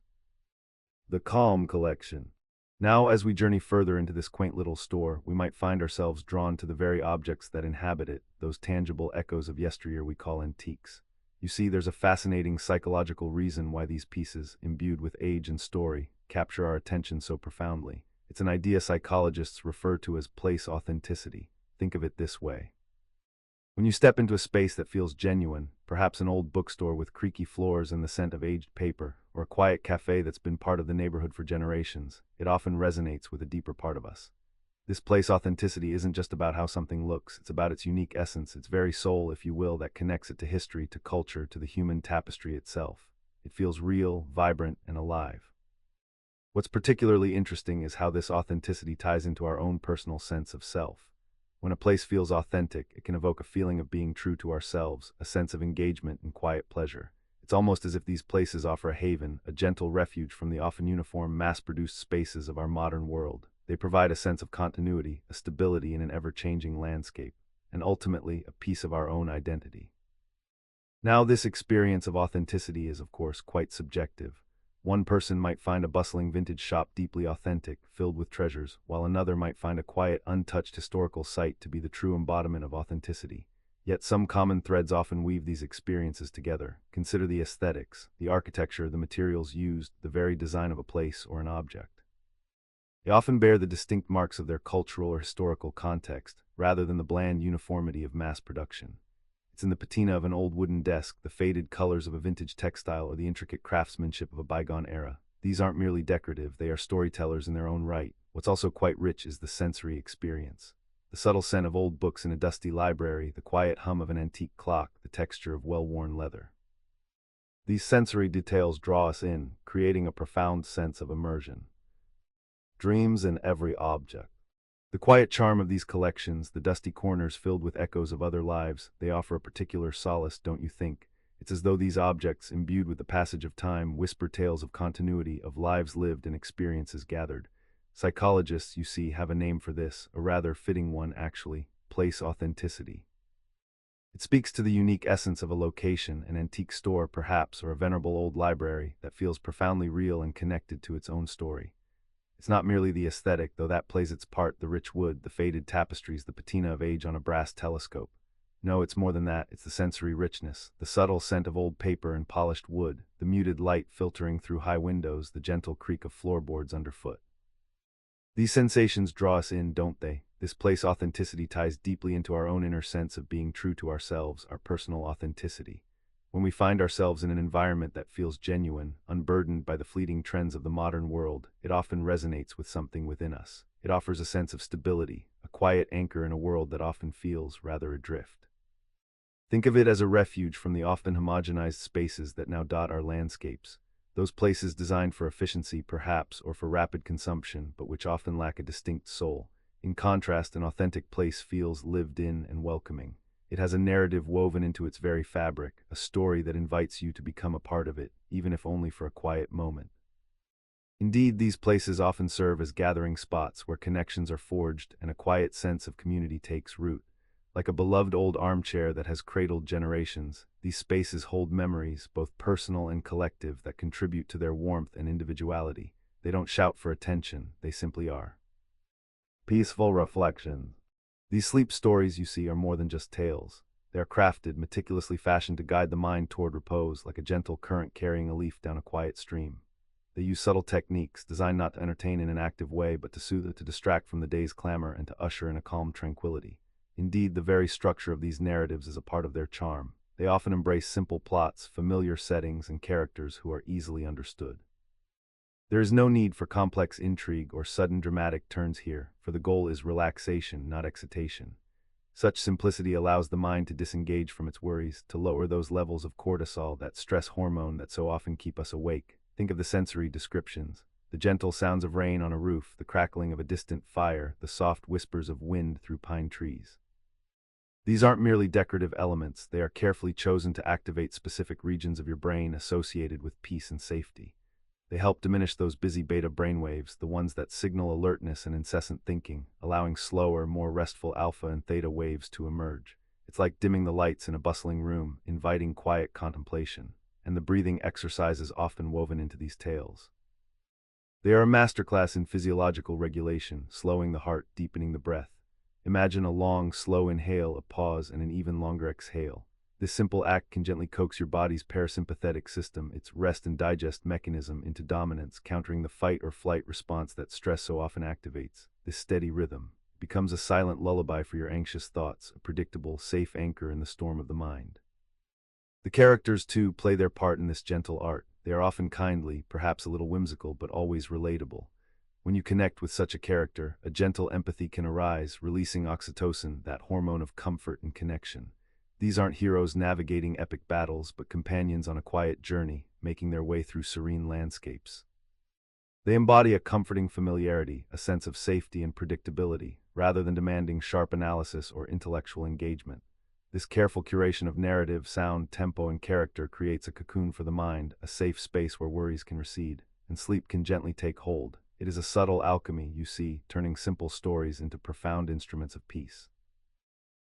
Speaker 1: The Calm Collection. Now, as we journey further into this quaint little store, we might find ourselves drawn to the very objects that inhabit it, those tangible echoes of yesteryear we call antiques. You see, there's a fascinating psychological reason why these pieces, imbued with age and story, capture our attention so profoundly. It's an idea psychologists refer to as place authenticity. Think of it this way. When you step into a space that feels genuine, perhaps an old bookstore with creaky floors and the scent of aged paper, or a quiet cafe that's been part of the neighborhood for generations, it often resonates with a deeper part of us. This place authenticity isn't just about how something looks, it's about its unique essence, its very soul, if you will, that connects it to history, to culture, to the human tapestry itself. It feels real, vibrant, and alive. What's particularly interesting is how this authenticity ties into our own personal sense of self. When a place feels authentic, it can evoke a feeling of being true to ourselves, a sense of engagement and quiet pleasure. It's almost as if these places offer a haven, a gentle refuge from the often uniform, mass-produced spaces of our modern world. They provide a sense of continuity, a stability in an ever-changing landscape, and ultimately a piece of our own identity. Now, this experience of authenticity is, of course, quite subjective. One person might find a bustling vintage shop deeply authentic, filled with treasures, while another might find a quiet, untouched historical site to be the true embodiment of authenticity. Yet some common threads often weave these experiences together. Consider the aesthetics, the architecture, the materials used, the very design of a place or an object. They often bear the distinct marks of their cultural or historical context, rather than the bland uniformity of mass production. It's in the patina of an old wooden desk, the faded colors of a vintage textile, or the intricate craftsmanship of a bygone era. These aren't merely decorative, they are storytellers in their own right. What's also quite rich is the sensory experience. The subtle scent of old books in a dusty library, the quiet hum of an antique clock, the texture of well-worn leather. These sensory details draw us in, creating a profound sense of immersion. Dreams in every object. The quiet charm of these collections, the dusty corners filled with echoes of other lives, they offer a particular solace, don't you think? It's as though these objects, imbued with the passage of time, whisper tales of continuity, of lives lived and experiences gathered. Psychologists, you see, have a name for this, a rather fitting one actually: place authenticity. It speaks to the unique essence of a location, an antique store perhaps, or a venerable old library that feels profoundly real and connected to its own story. It's not merely the aesthetic, though that plays its part, the rich wood, the faded tapestries, the patina of age on a brass telescope. No, it's more than that. It's the sensory richness, the subtle scent of old paper and polished wood, the muted light filtering through high windows, the gentle creak of floorboards underfoot. These sensations draw us in, don't they? This place authenticity ties deeply into our own inner sense of being true to ourselves, our personal authenticity. When we find ourselves in an environment that feels genuine, unburdened by the fleeting trends of the modern world, it often resonates with something within us. It offers a sense of stability, a quiet anchor in a world that often feels rather adrift. Think of it as a refuge from the often homogenized spaces that now dot our landscapes. Those places designed for efficiency, perhaps, or for rapid consumption, but which often lack a distinct soul. In contrast, an authentic place feels lived in and welcoming. It has a narrative woven into its very fabric, a story that invites you to become a part of it, even if only for a quiet moment. Indeed, these places often serve as gathering spots where connections are forged and a quiet sense of community takes root. Like a beloved old armchair that has cradled generations, these spaces hold memories, both personal and collective, that contribute to their warmth and individuality. They don't shout for attention, they simply are. Peaceful reflections. These sleep stories, you see, are more than just tales. They are crafted, meticulously fashioned to guide the mind toward repose, like a gentle current carrying a leaf down a quiet stream. They use subtle techniques, designed not to entertain in an active way, but to soothe, to distract from the day's clamor, and to usher in a calm tranquility. Indeed, the very structure of these narratives is a part of their charm. They often embrace simple plots, familiar settings, and characters who are easily understood. There is no need for complex intrigue or sudden dramatic turns here, for the goal is relaxation, not excitation. Such simplicity allows the mind to disengage from its worries, to lower those levels of cortisol, that stress hormone that so often keep us awake. Think of the sensory descriptions: the gentle sounds of rain on a roof, the crackling of a distant fire, the soft whispers of wind through pine trees. These aren't merely decorative elements, they are carefully chosen to activate specific regions of your brain associated with peace and safety. They help diminish those busy beta brainwaves, the ones that signal alertness and incessant thinking, allowing slower, more restful alpha and theta waves to emerge. It's like dimming the lights in a bustling room, inviting quiet contemplation, and the breathing exercises often woven into these tales. They are a masterclass in physiological regulation, slowing the heart, deepening the breath. Imagine a long, slow inhale, a pause, and an even longer exhale. This simple act can gently coax your body's parasympathetic system, its rest and digest mechanism, into dominance, countering the fight or flight response that stress so often activates. This steady rhythm becomes a silent lullaby for your anxious thoughts, a predictable, safe anchor in the storm of the mind. The characters, too, play their part in this gentle art. They are often kindly, perhaps a little whimsical, but always relatable. When you connect with such a character, a gentle empathy can arise, releasing oxytocin, that hormone of comfort and connection. These aren't heroes navigating epic battles, but companions on a quiet journey, making their way through serene landscapes. They embody a comforting familiarity, a sense of safety and predictability, rather than demanding sharp analysis or intellectual engagement. This careful curation of narrative, sound, tempo, and character creates a cocoon for the mind, a safe space where worries can recede, and sleep can gently take hold. It is a subtle alchemy, you see, turning simple stories into profound instruments of peace.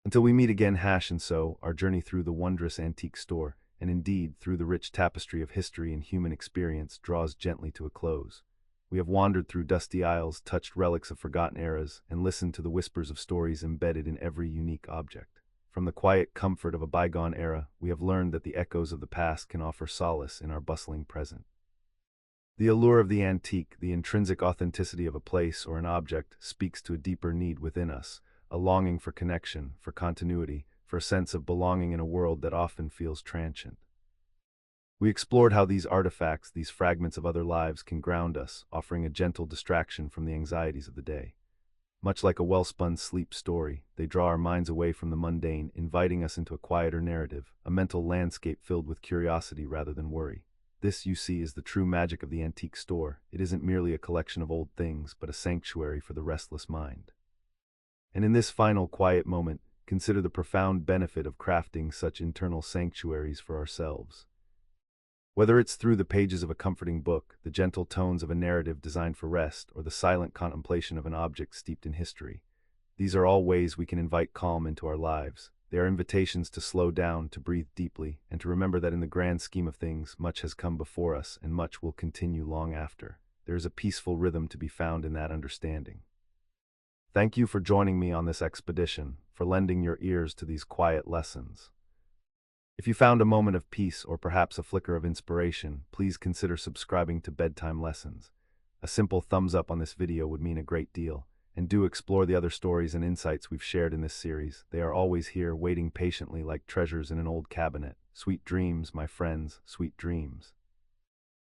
Speaker 1: Until we meet again, and so, our journey through the Wondrous Antique Store, and indeed through the rich tapestry of history and human experience, draws gently to a close. We have wandered through dusty aisles, touched relics of forgotten eras, and listened to the whispers of stories embedded in every unique object. From the quiet comfort of a bygone era, we have learned that the echoes of the past can offer solace in our bustling present. The allure of the antique, the intrinsic authenticity of a place or an object, speaks to a deeper need within us, a longing for connection, for continuity, for a sense of belonging in a world that often feels transient. We explored how these artifacts, these fragments of other lives, can ground us, offering a gentle distraction from the anxieties of the day. Much like a well-spun sleep story, they draw our minds away from the mundane, inviting us into a quieter narrative, a mental landscape filled with curiosity rather than worry. This, you see, is the true magic of the antique store. It isn't merely a collection of old things, but a sanctuary for the restless mind. And in this final quiet moment, consider the profound benefit of crafting such internal sanctuaries for ourselves. Whether it's through the pages of a comforting book, the gentle tones of a narrative designed for rest, or the silent contemplation of an object steeped in history, these are all ways we can invite calm into our lives. They are invitations to slow down, to breathe deeply, and to remember that in the grand scheme of things, much has come before us and much will continue long after. There is a peaceful rhythm to be found in that understanding. Thank you for joining me on this expedition, for lending your ears to these quiet lessons. If you found a moment of peace or perhaps a flicker of inspiration, please consider subscribing to Bedtime Lessons. A simple thumbs up on this video would mean a great deal, and do explore the other stories and insights we've shared in this series. They are always here, waiting patiently like treasures in an old cabinet. Sweet dreams, my friends, sweet dreams.